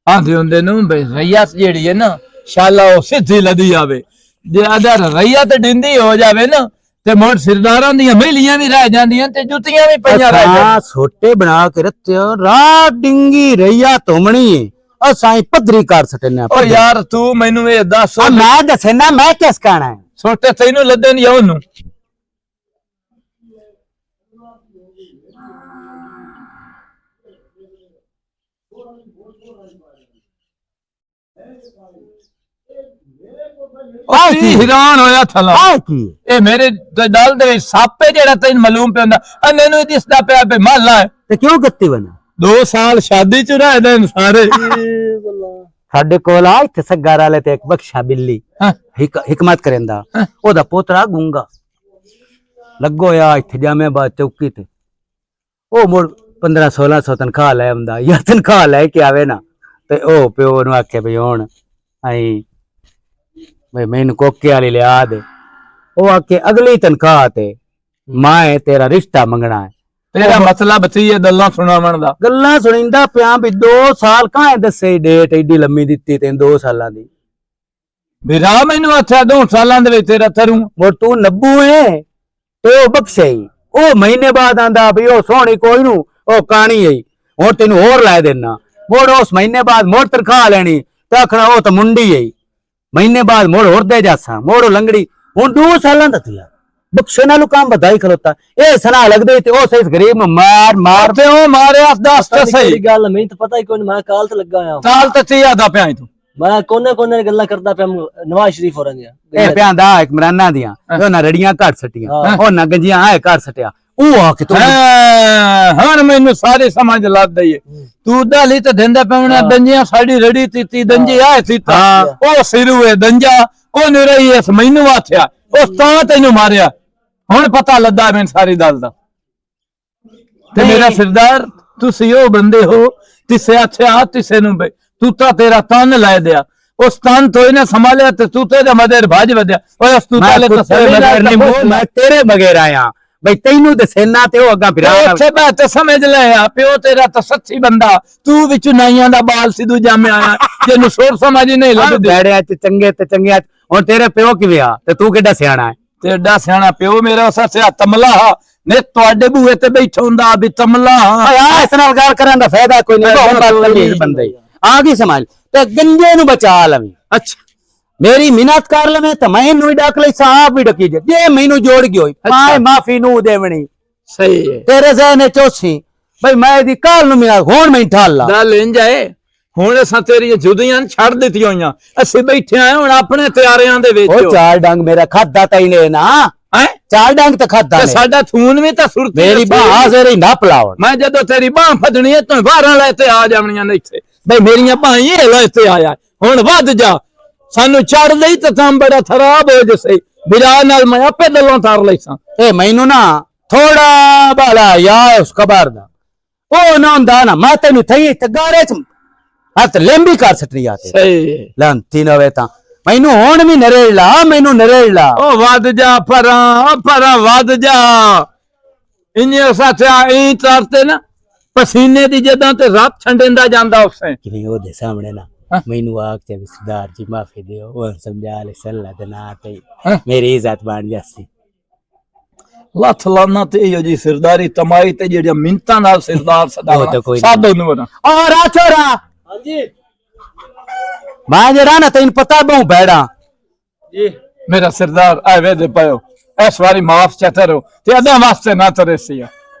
ਆਂਦੇ ਹੁੰਦੇ ਨੂੰ ਬਈ ਰਈਅਤ ਜਿਹੜੀ ਹੈ ਨਾ ਸ਼ਾਲਾ ਉਹ ਸਿੱਧੀ ਲਦੀ ਆਵੇ ਜੇ ਅਦਰ ਰਈਅਤ ਡਿੰਦੀ ਹੋ ਜਾਵੇ ਨਾ ਤੇ ਮੋੜ ਸਰਦਾਰਾਂ ਦੀਆਂ ਮਹਿਲੀਆਂ ਵੀ ਰਹਿ ਜਾਂਦੀਆਂ ਤੇ ਜੁੱਤੀਆਂ ਵੀ ਪਈਆਂ ਰਹਿ ਜਾਂਦੀਆਂ। हां सोटे बना के रत्ते रात डिंगी रैया तोमणी असाई पदरी कर सटने ਓ ਯਾਰ ਤੂੰ ਮੈਨੂੰ ਇਹ ਦੱਸ और मैं दसे ना मैं किस कहना है ਛੋਟੇ ਤੈਨੂੰ ਲੱਦਣ ਜਾਂ ਉਹਨੂੰ ਉਹ ਕੀ ਹੈਰਾਨ ਹੋਇਆ ਥਲਾ आ की ਇਹ ਮੇਰੇ ਦਲ ਦੇ ਵਿੱਚ ਸੱਪ ਹੈ ਜਿਹੜਾ ਤੈਨੂੰ ਮਾਲੂਮ ਪਿਆ ਹੁੰਦਾ ਅੰਨੇ ਨੂੰ ਦਿਸਦਾ ਪਿਆ ਬੇ ਮਾਲਾ ਹੈ। ते क्यों गत्ती बना 2 ਸਾਲ ਸ਼ਾਦੀ ਚ ਰਹੇ ਨੇ ਸਾਰੇ। ਸਾਡੇ ਕੋਲ ਆ ਇੱਥੇ ਸੱਗਾਰ ਵਾਲੇ ਤੇ ਇੱਕ ਬਖਸ਼ਾ ਬਿੱਲੀ ਹਾਂ। ਹਕਮਤ ਕਰੇਂਦਾ ਉਹਦਾ ਪੋਤਰਾ ਗੁੰਗਾ ਲੱਗੋ ਆ ਇੱਥੇ ਜਾਮੇਬਾਦ ਚੌਕੀ ਤੇ ਉਹ ਮੁੜ 1500-1600 ਤਨਖਾਹ ਲੈ ਆਉਂਦਾ ਜਾਂ ਤਨਖਾਹ ਲੈ ਕੇ ਆਵੇ ਨਾ ਤੇ ਉਹ ਪਿਓ ਨੂੰ ਆਖੇ ਵੀ ਹੁਣ ਆਈ ਬਈ ਮੈਨੂੰ ਕੋਕੇ ਵਾਲੀ ਲਿਆ ਦੇ ਉਹ ਆਖੇ ਅਗਲੀ ਤਨਖਾਹ ਤੇ ਮੈਂ ਤੇਰਾ ਰਿਸ਼ਤਾ ਮੰਗਣਾ ਹੈ ਤੇਰਾ ਮਤਲਬ ਸੀ ਇਹ ਗੱਲਾਂ ਸੁਣਾਉਣ ਦਾ। ਗੱਲਾਂ ਸੁਣੀਂਦਾ ਪਿਆ ਵੀ 2 ਸਾਲ ਕਾਹੇ ਦੱਸੇ ਡੇਟ ਏਡੀ ਲੰਮੀ ਦਿੱਤੀ ਤੈਨੂੰ 2 ਸਾਲਾਂ ਦੀ ਵੀਰਾ ਮੈਨੂੰ ਅੱਛਾ 2 ਸਾਲਾਂ ਦੇ ਵਿੱਚ ਤੇਰਾ ਤਰੂ ਮੁੜ ਤੂੰ ਨੱਬੂ ਏ ਤੇ ਉਹ ਬਖਸ਼ੇ ਉਹ ਮਹੀਨੇ ਬਾਅਦ ਆਂਦਾ ਵੀ ਉਹ ਸੋਹਣੀ ਕੋਈ ਨੂੰ ਉਹ ਕਾਣੀ ਏ ਹੁਣ ਤੈਨੂੰ ਹੋਰ ਲੈ ਦੇਣਾ ਮੁੜ ਉਸ ਮਹੀਨੇ ਬਾਅਦ ਮੁੜ ਤਨਖਾਹ ਲੈਣੀ ਤੇ ਆਖਣਾ ਉਹ ਤਾਂ ਮੁੰਡੀ ਏ ਮਹੀਨੇ ਬਾਅਦ ਮੁੜ ਹੋਰ ਦੇ ਜਾਸਾਂ ਮੁੜ ਉਹ ਲੰਗੜੀ ਹੁਣ 2 ਸਾਲਾਂ ਦਾ ਥਿਆ ਬਖਸ਼ੇ ਨਾਲੋਂ ਕੰਮ ਵਧਾਈ ਖਲੋਤਾ ਇਹ ਸਲਾਹ ਲੱਗਦੇ ਤੇ ਉਹ ਇਸ ਗਰੀਬ ਨੂੰ ਮਾਰ ਮਾਰ ਤੇ ਉਹ ਮਾਰਿਆ 10 ਤੇ ਸਹੀ गल मैं तो पता ही कोई नहीं, मैं काल तो लगा आया ਸਾਲ ਤੇ ਚੀ ਆਦਾ ਪਿਆ ਤੂੰ। मैं कोने कोने गल्ला करदा पे नवाज शरीफ होरां दी ਇਹ ਪਿਆਂਦਾ ਇਮਰਾਨਾਂ ਦੀਆਂ ਉਹਨਾਂ ਰੜੀਆਂ ਘੱਟ ਸਟੀਆਂ ਉਹਨਾਂ ਗੰਜੀਆਂ ਆਏ ਘੱਟ ਸਟਿਆ ਉਹ ਆ ਕੇ ਤੂੰ ਹੁਣ ਮੈਨੂੰ ਸਾਰੇ ਸਮਝ ਲੱਗ ਗਈ ਤੂੰ ਦਾਲੀ ਤੇ ਦਿੰਦਾ ਪੈਣਾ ਦੰਜੀਆਂ ਸਾਡੀ ਰੜੀ ਤੀਤੀ ਦੰਜੀ ਆਏ ਤੀਤਾ ਉਹ ਸਿਰੂ ਹੈ ਦੰਜਾ ਉਹ ਨਿਰਈ ਇਸ ਮੈਨੂੰ ਆਥਿਆ ਉਸ ਤਾਂ ਤੈਨੂੰ ਮਾਰਿਆ ਹੁਣ ਪਤਾ ਲੱਗਾ ਮੈਨੂੰ ਸਾਰੀ ਗੱਲ ਦਾ। ਤੇ ਮੇਰਾ ਸਰਦਾਰ ਤੁਸੀਂ ਉਹ ਬੰਦੇ ਹੋ ਤਿਸੇ ਆਥਿਆ ਤਿਸੇ ਨੂੰ ਤੂੰ ਤਾਂ ਤੇਰਾ ਤਨ ਲੈ ਦਿਆ ਉਸ ਤਨ ਤੋਂ ਇਹਨੇ ਸੰਭਾਲਿਆ ਤੇ ਤੂੰ ਤੇ ਮਦਰ ਭਾਜ ਵਧਿਆ ਓਏ ਉਸ ਤੂੰ ਤਾਲੇ ਮੈਂ ਮਗਰ ਨਹੀਂ ਮੂੰਹ ਮੈਂ ਤੇਰੇ ਮਗਰ ਆਇਆ ਬਈ ਤੈਨੂੰ ਤੇ ਸੈਨਾ ਤੇ ਉਹ ਅੱਗਾ ਫਿਰਾ ਉੱਥੇ ਬੈ ਤੇ ਸਮਝ ਲੈ ਆ ਪਿਓ ਤੇਰਾ ਤਾਂ ਸੱਚੀ ਬੰਦਾ ਤੂੰ ਵਿੱਚ ਨਾਈਆਂ ਦਾ ਬਾਲ ਸਿੱਧੂ ਜਾਮਿਆ ਆਇਆ ਜਿਹਨੂੰ ਸੋਰ ਸਮਝ ਨਹੀਂ ਲੱਗਦੀ ਬੈੜਿਆ ਚ ਚੰਗੇ ਤੇ ਚੰਗਿਆ ਹੁਣ ਤੇਰੇ ਪਿਓ ਕਿਵੇਂ ਆ ਤੇ ਤੂੰ ਕਿੱਡਾ ਸਿਆਣਾ ਹੈ ਤੇ ਏਡਾ ਸਿਆਣਾ ਪਿਓ ਮੇਰਾ ਸੱਚਾ ਤਮਲਾ ਨੇ ਤੁਹਾਡੇ ਬੂਹੇ ਤੇ ਬੈਠਾ ਹੁੰਦਾ ਵੀ ਤਮਲਾ ਆ ਇਸ ਨਾਲ ਗੱਲ ਕਰਨ ਦਾ ਫਾਇਦਾ ਕੋਈ ਨਹੀਂ ਬਹੁਤ ਬਦਤਮੀਜ਼ ਬੰਦੇ ਆ ਗਈ ਸਮਝ ਤੇ ਗੰਜੇ ਨੂੰ ਬਚਾ ਲਵੀਂ ਅੱਛਾ ਮੇਰੀ ਮਿਹਨਤ ਕਰ ਲਵੇਂ ਤਾਂ ਮੈਨੂੰ ਵੀ ਡੱਕ ਲਈ ਸਾਹ ਵੀ ਡੱਕੀ ਜੇ ਮੈਨੂੰ ਜੋੜ ਗਈ ਹੋਈ ਪਾਏ ਮਾਫੀ ਨੂੰ ਦੇਵਣੀ ਸਹੀ ਹੈ ਤੇਰੇ ਜ਼ਹਿਨ ਚੋਸੀ ਬਈ ਮੈਂ ਇਹਦੀ ਕਾਲ ਨੂੰ ਮਿਲਾ ਹੁਣ ਮੈਂ ਠਾਲ ਲਾ ਦਾ ਲੈਣ ਜਾਏ ਹੁਣ ਅਸਾਂ ਤੇਰੀਆਂ ਜੁਦੀਆਂ ਛੱਡ ਦਿੱਤੀਆਂ ਹੋਈਆਂ ਅਸੀਂ ਬੈਠੇ ਆ ਹੁਣ ਆਪਣੇ ਤਿਆਰਿਆਂ ਦੇ ਵਿੱਚ ਉਹ ਚਾਰ ਡੰਗ ਮੇਰਾ ਖਾਦਾ ਤੈਨੇ ਨਾ ਹੈ ਚਾਰ ਡੰਗ ਤਾਂ ਖਾਦਾ ਤੇ ਸਾਡਾ ਥੂਨ ਵੀ ਤਾਂ ਸੁਰਤੀ ਮੇਰੀ ਬਾਹ ਜ਼ੇਰੀ ਨਾ ਪਲਾਉਣ ਮੈਂ ਜਦੋਂ ਤੇਰੀ ਬਾਹ ਫੜਨੀ ਹੈ ਤੂੰ ਬਾਹਰਾਂ ਲੈ ਤੇ ਆ ਜਾਵਣੀਆਂ ਨੇ ਇੱਥੇ ਬਈ ਮੇਰੀਆਂ ਬਾਹਾਂ ਇਹ ਲੈ ਤੇ ਆਇਆ ਹੁਣ ਵੱਧ ਜਾ ਸਾਨੂੰ ਚੜ ਲਈ ਤਾਂ ਤਮ ਬੜਾ ਖਰਾਬ ਹੋ ਜਸੇ ਬਿਰਾ ਨਾਲ ਮੈਂ ਆਪੇ ਦਲੋਂ ਤਾਰ ਲਈਸਾਂ ਇਹ ਮੈਨੂੰ ਨਾ ਥੋੜਾ ਬਾਲਾ ਯਾ ਉਸ ਕਬਰ ਦਾ ਉਹ ਨਾ ਹੁੰਦਾ ਨਾ ਮੈਂ ਤੈਨੂੰ ਥਈ ਤੇ ਗਾਰੇ ਚ ਹੱਥ ਲੰਬੀ ਕਰ ਸਟਰੀ ਆ ਤੇ ਸਹੀ ਲੰਤੀ ਨਵੇਂ ਤਾਂ ਮੈਨੂੰ ਹੁਣ ਵੀ ਨਰੇੜ ਲਾ ਮੈਨੂੰ ਨਰੇੜ ਲਾ ਉਹ ਵੱਧ ਜਾ ਪਰਾਂ ਵੱਧ ਜਾ ਇੰਨੇ ਸਾਥਿਆ ਇਹ ਤਰਤੇ ਨਾ ਪਸੀਨੇ ਦੀ ਜਦਾਂ ਤੇ ਰਾਤ ਛੰਡੇਂਦਾ ਜਾਂਦਾ ਉਸੇ ਕਿਵੇਂ ਉਹਦੇ ਸਾਹਮਣੇ ਨਾ ਮੈਨੂੰ ਆਖ ਤੇ ਸਰਦਾਰ ਜੀ ਮਾਫੀ ਦਿਓ ਉਹ ਸਮਝਾ ਲੈ ਸੱਲਾ ਦੇ ਨਾ ਤੇ ਮੇਰੀ ਇੱਜ਼ਤ ਬਣ ਜਾਸੀ ਲੱਥ ਲਾਨਾ ਤੇ ਇਹੋ ਜੀ ਸਰਦਾਰੀ ਤਮਾਈ ਤੇ ਜਿਹੜੀਆਂ ਮਿੰਤਾਂ ਨਾਲ ਸਰਦਾਰ ਸਦਾ ਸਾਧੋ ਨੂੰ ਨਾ ਔਰ ਆ ਛੋਰਾ हां जी ਮੈਂ ਜਿਹੜਾ ਨਾ ਤੈਨੂੰ ਪਤਾ ਬਹੁ ਬੈੜਾ जी मेरा सरदार आए वे पायो इस बारी माफ चतरो ते अदा वास्ते ना तरे सिया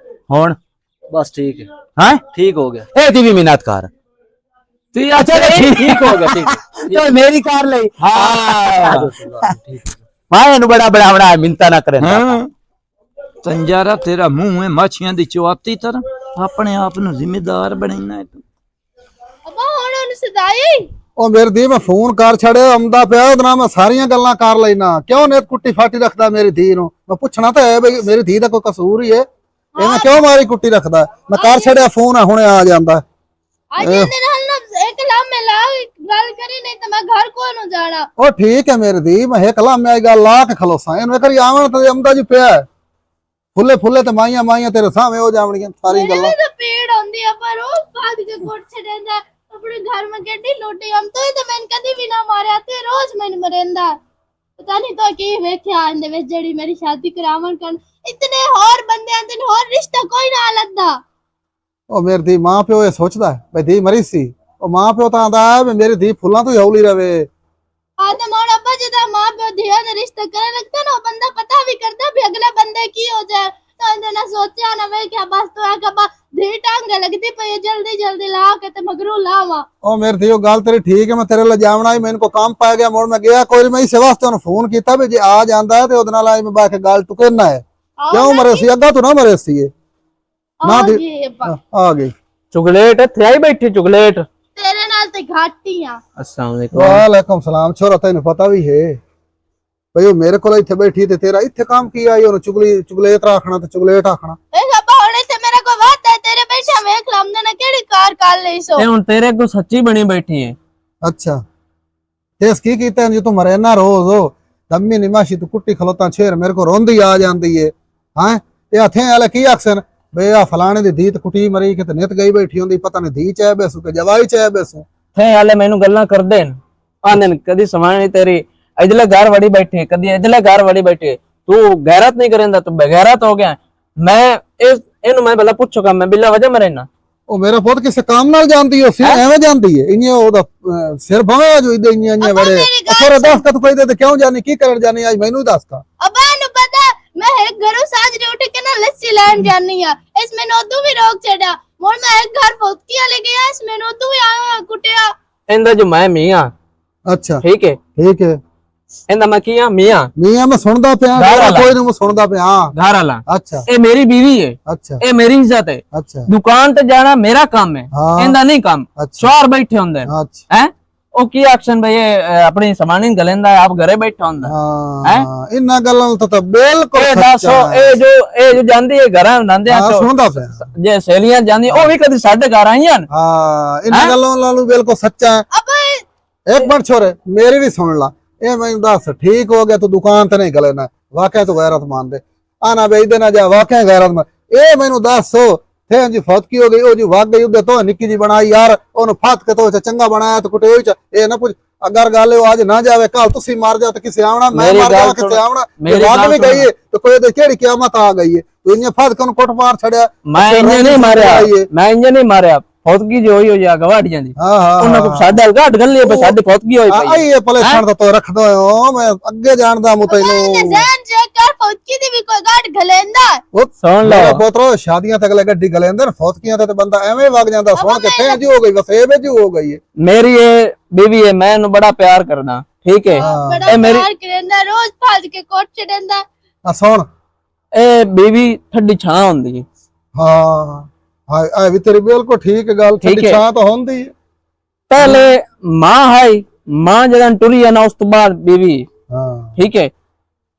हुण बस ठीक है, हां ठीक हो गया। ए दी भी मिन्नत कर ती अच्छा ठीक हो गया, ठीक है। तो मेरी कार ले हां मां नु बड़ा बड़ा बड़ा मिन्नता ना करे हां तंजारा तेरा मुंह है मछियां दी चौती तरह अपने आप नु जिम्मेदार बनैना है तू अब्बा हुण ਉਹਨੂੰ ਸਦਾਈ ਉਹ ਮੇਰੀ ਧੀ ਮੈਂ ਫੋਨ ਕਰ ਛੜਿਆ ਆਉਂਦਾ ਪਿਆ ਉਹਦੇ ਨਾਲ ਮੈਂ ਸਾਰੀਆਂ ਗੱਲਾਂ ਕਰ ਲੈਣਾ ਕਿਉਂ ਨੇ ਕੁੱਟੀ ਫਾਟੀ ਰੱਖਦਾ ਮੇਰੀ ਧੀ ਨੂੰ ਮੈਂ ਪੁੱਛਣਾ ਤਾਂ ਹੈ ਬਈ ਮੇਰੀ ਧੀ ਦਾ ਕੋਈ ਕਸੂਰ ਹੀ ਹੈ ਇਹਨੇ ਕਿਉਂ ਮਾਰੀ ਕੁੱਟੀ ਰੱਖਦਾ ਮੈਂ ਕਰ ਛੜਿਆ ਫੋਨ ਹੁਣੇ ਆ ਜਾਂਦਾ ਅੱਜ ਇਹਦੇ ਨਾਲ ਨਾ ਇੱਕ ਲਾਮੇ ਲਾ ਗੱਲ ਕਰੀ ਨਹੀਂ ਤਾਂ ਮੈਂ ਘਰ ਕੋ ਨੂੰ ਜਾਣਾ ਉਹ ਠੀਕ ਹੈ ਮੇਰੀ ਧੀ ਮੈਂ ਇੱਕ ਲਾਮੇ ਆਈ ਗੱਲ ਲਾ ਕੇ ਖਲੋਸਾਂ ਇਹਨੂੰ ਕਰੀ ਆਵਣ ਤੇ ਆਉਂਦਾ ਜੀ ਪਿਆ ਫੁੱਲੇ ਫੁੱਲੇ ਤੇ ਮਾਈਆਂ ਮਾਈਆਂ ਤੇਰੇ ਸਾਹਮਣੇ ਹੋ ਜਾਵਣਗੀਆਂ ਸਾਰੀਆਂ ਗੱਲਾਂ तो पीड़ होती है पर वो बाद के कोट से रहता अपने घर में केडी लूटी हम तो इधर मैंने कभी भी ना मारे ते रोज मैंने मरेंदा पता नहीं तो की वेख्या इंदे विच जेडी मेरी शादी करावन कन इतने और बंदे आंदे और रिश्ता कोई ना लगदा ਉਹ ਮੇਰੀ ਧੀ ਮਾਂ ਪਿਓ ਇਹ ਸੋਚਦਾ ਹੈ ਬਈ ਧੀ ਮਰੀ ਸੀ ਉਹ ਮਾਂ ਪਿਓ ਤਾਂ ਆਂਦਾ ਹੈ ਵੀ ਮੇਰੀ ਧੀ ਫੁੱਲਾਂ ਤੋਂ ਹੀ ਹੌਲੀ ਰਵੇ आदम और अब्बा जदा मां प्यो धिया दे रिश्ता करे लगता ना बंदा पता भी करता भी अगला बंदे की हो जाए तो इंदे ना सोचा ना वे क्या बस तो है कबा धी टांगे लगदी पे जल्दी जल्दी ला के ते मगरू लावा ਉਹ ਮੇਰੀ ਧੀ ਉਹ ਗੱਲ ਤੇਰੀ ਠੀਕ ਹੈ ਮੈਂ ਤੇਰੇ ਲਈ ਜਾਵਣਾ ਹੀ ਮੈਨੂੰ ਕੋ ਕੰਮ ਪੈ ਗਿਆ ਮੋੜ ਮੈਂ ਗਿਆ ਕੋਈ ਮੈਂ ਇਸੇ ਵਾਸਤੇ ਉਹਨੂੰ ਫੋਨ ਕੀਤਾ ਵੀ ਜੇ ਆ ਜਾਂਦਾ ਹੈ ਤੇ ਉਹਦੇ ਨਾਲ ਆਈ ਮੈਂ ਬਾ ਕੇ ਗੱਲ ਟੁਕੇਨਾ ਹੈ ਕਿਉਂ ਮਰੇ ਸੀ ਅੱਗਾ ਤੂੰ ਨਾ ਮਰੇ ਸੀ ਇਹ ਨਾ ਦੀ ਆ ਗਈ चॉकलेट इत्थे आई बैठी चॉकलेट तेरे नाल ते घाटियां अस्सलाम वालेकुम ਵਾਲੇਕੁਮ ਸਲਾਮ ਛੋਰਾ ਤੈਨੂੰ ਪਤਾ ਵੀ ਹੈ ਭਈ ਉਹ ਮੇਰੇ ਕੋਲ ਇੱਥੇ ਬੈਠੀ ਤੇ ਤੇਰਾ ਇੱਥੇ ਕੰਮ ਕੀ ਆਈ ਉਹਨੂੰ ਚੁਗਲੇਟ ਰੱਖਣਾ ਤੇ ਚੁਗਲੇਟ ਆਖਣਾ ए अब्बा हुणे ते मेरा को बात है तेरे बैठा वेख लमने ने केड़ी कार काल लई सो ते हुन तेरे को सच्ची बनी बैठी है ਅੱਛਾ ਤੇ ਇਸ ਕੀ ਕੀਤਾ ਜੇ ਤੂੰ ਮਰੇ ਨਾ ਰੋਜ਼ ਉਹ ਦਮੀ ਨਿਮਾਸ਼ੀ ਤੂੰ ਕੁੱਟੀ ਖਲੋਤਾ ਛੇਰ ਮੇਰੇ ਕੋ ਰੋਂਦੀ ਆ ਜਾਂਦੀ ਏ ਹਾਂ ਤੇ ਹੱਥੇ ਵਾਲੇ ਕੀ ਆਖਸਨ ਬਈ ਆ ਫਲਾਣੇ ਦੀ ਧੀ ਤੇ ਕੁੱਟੀ ਮਰੀ ਕਿ ਤੇ ਨਿਤ ਗਈ ਬੈਠੀ ਹੁੰਦੀ ਪਤਾ ਨਹੀਂ ਧੀ ਚਾਹ ਬੈਸੂ ਕਿ ਜਵਾਈ ਚਾਹ ਬੈਸੂ थे हाले मैनू गल्ला कर देन आंदे न कदी समाने तेरी इधले घर वड़ी बैठी कदी इधले घर वड़ी बैठी तू गैरत नहीं करेंदा तू बेगैरत हो गया मैं इस इनु मैं भला पूछूगा मैं बिल्ला वजह मरे ना ਉਹ ਮੇਰਾ ਪੁੱਤ ਕਿਸੇ ਕੰਮ ਨਾਲ ਜਾਂਦੀ ਓ ਸਿਰ ਐਵੇਂ ਜਾਂਦੀ ਏ ਇੰਨੇ ਉਹਦਾ ਸਿਰ ਭਵੇਂ ਜੋ ਇਦੇ ਇੰਨੇ ਬੜੇ ਅਖਰ ਦੱਸ ਕ ਤੂੰ ਕਹਿੰਦੇ ਤੇ ਕਿਉਂ ਜਾਨੀ ਕੀ ਕਰਨ ਜਾਨੀ ਅੱਜ ਮੈਨੂੰ ਦੱਸ ਤਾ अब्बा नु पता मैं एक घरों साजरे उठ के ना लस्सी लान जानी है इसमें नोदू भी रोक छड़ा मोर मैं एक घर पहुंच ले गया इसमें नोदू भी आया कुटिया इंदा जो मैं मियां ਅੱਛਾ ठीक है ਠੀਕ ਹੈ इंदा मैं किया मियां ਮੀਆਂ ਮੈਂ ਸੁਣਦਾ ਪਿਆ ਘਰ ਵਾਲਾ। ਕੋਈ ਨੂੰ ਸੁਣਦਾ ਪਿਆ ਹਾਂ घर वाला ਅੱਛਾ ए मेरी बीवी है ਅੱਛਾ ए मेरी इज्जत है ਅੱਛਾ दुकान ते जाना मेरा काम है हाँ। इंदा नहीं काम अच्छा। शोर बैठे होंदे ਅੱਛਾ हैं ओ की एक्शन भाई अपनी समानी गलेंदा है आप घरे बैठा होंदा ਹਾਂ ਇੰਨਾ ਗੱਲਾਂ ਤਾਂ ਬਿਲਕੁਲ ए दसो ਸੱਚਾ ਹੈ। ए जो ਜਾਂਦੀ है ਘਰਾਂ ਨੰਦੇ ਹਾਂ ਸੁਣਦਾ ਪਿਆ ਜੇ ਸਹੇਲੀਆਂ ਜਾਂਦੀ ਉਹ ਵੀ ਕਦੀ ਸਾਡੇ ਘਰ ਆਈਆਂ ਨੇ ਹਾਂ ਇਹਨਾਂ ਗੱਲਾਂ ਨਾਲੋਂ ਬਿਲਕੁਲ ਸੱਚਾ ਹੈ अब्बा ਇੱਕ ਮਿੰਟ ਛੋਰੇ ਮੇਰੀ ਵੀ ਸੁਣ ਲਾ ਇਹ ਮੈਨੂੰ ਦੱਸ ਠੀਕ ਹੋ ਗਿਆ ਤੂੰ ਦੁਕਾਨ ਤੇ ਨਹੀਂ ਗਲੇ ਨਾ ਵਾਕਿਆ ਤੂੰ ਗੈਰਤ ਮੰਨਦੇ ਆ ਨਾ ਵੇਚਦੇ ਨਾ ਜਾ ਵਾਕਿਆ ਗੈਰਤ ਮੰਨ ਇਹ ਮੈਨੂੰ ਦੱਸੋ ਥੇ ਜੀ ਫੌਤ ਕੀ ਹੋ ਗਈ ਉਹ ਜੀ ਵਗ ਗਈ ਉਹਦੇ ਤੋਂ ਨਿੱਕੀ ਜੀ ਬਣਾਈ ਯਾਰ ਉਹਨੂੰ ਫਾਤ ਕੇ ਤੋਂ ਚੰਗਾ ਬਣਾਇਆ ਤੇ ਕੁੱਟੇ ਹੋਈ ਚ ਇਹ ਨਾ ਪੁੱਛ ਅਗਰ ਗੱਲ ਉਹ ਅੱਜ ਨਾ ਜਾਵੇ ਕੱਲ ਤੁਸੀਂ ਮਰ ਜਾਓ ਤੇ ਕਿਸੇ ਆਵਣਾ ਮੈਂ ਮੇਰੀ ਮਰ ਗੱਲ ਜਾਵਾਂ ਕਿਸੇ ਸੁਣ, ਆਵਣਾ ਮੇਰੀ ਵਗ ਗੱਲ ਵੀ ਗਈ ਸੁਣ। ਹੈ ਤੇ ਕੋਈ ਤੇ ਕਿਹੜੀ ਕਿਆਮਤ ਆ ਗਈ ਹੈ ਤੂੰ ਇੰਨੇ ਫਾਤ ਕੇ ਉਹਨੂੰ ਕੁੱਟ ਮਾਰ ਛੜਿਆ ਮੈਂ ਇੰਜ ਨਹੀਂ ਮਾਰਿਆ ਮੈਂ ਇੰਜ ਨਹੀਂ ਮਾਰਿਆ ਫੌਤਗੀ ਜੋ ਹੋਈ ਆ ਗਵਾੜੀਆਂ ਦੀ ਹਾਂ ਹਾਂ ਉਹਨਾਂ ਕੋ ਸਾਡੇ ਹਲਗਾਟ ਗੱਲੀ ਪਰ ਸਾਡੇ ਫੌਤਗੀ ਹੋਈ ਪਈ ਆਈ ਇਹ ਪਲੇਸ਼ਣ ਤਾਂ ਤੋ ਰੱਖਦਾ ਹੋ ਮੈਂ ਅੱਗੇ ਜਾਣਦਾ ਮੂ ਤੈਨੂੰ जैन जेकर फौतकी दी भी कोई गाड़ घलेंदा ਸੁਣ ਮੇਰਾ ਲਓ ਪੁੱਤਰੋ ਸ਼ਾਦੀਆਂ ਤੱਕ ਲੈ ਗੱਡੀ ਗਲੇ ਅੰਦਰ ਫੌਤਕੀਆਂ ਤੇ ਬੰਦਾ ਐਵੇਂ ਵਗ ਜਾਂਦਾ ਸੁਣ ਕੇ ਫੇਰ ਜੀ ਹੋ ਗਈ ਬਸ ਇਹ ਵਿੱਚ ਹੋ ਗਈ ਹੈ ਮੇਰੀ ਇਹ ਬੀਵੀ ਹੈ ਮੈਂ ਇਹਨੂੰ ਬੜਾ ਪਿਆਰ ਕਰਦਾ ਠੀਕ ਹੈ बड़ा ए मेरी- प्यार करेंदा रोज भाज के कोट चढ़ेंदा ਆ ਸੁਣ ਇਹ ਬੀਵੀ ਠੱਡੀ ਛਾਂ ਹੁੰਦੀ ਹੈ ਹਾਂ ਹਾਏ ਆ ਵੀ ਤੇਰੀ ਬਿਲਕੁਲ ਠੀਕ ਗੱਲ ਠੀਕ ਠੰਡੀ ਹੈ। ਛਾਂ ਤਾਂ ਹੁੰਦੀ ਹੈ ਪਹਿਲੇ ਮਾਂ ਹੈ ਮਾਂ ਜਦੋਂ ਟੁਰੀ ਹੈ ਨਾ ਉਸ ਤੋਂ ਬਾਅਦ ਬੀਵੀ ਹਾਂ ਠੀਕ ਹੈ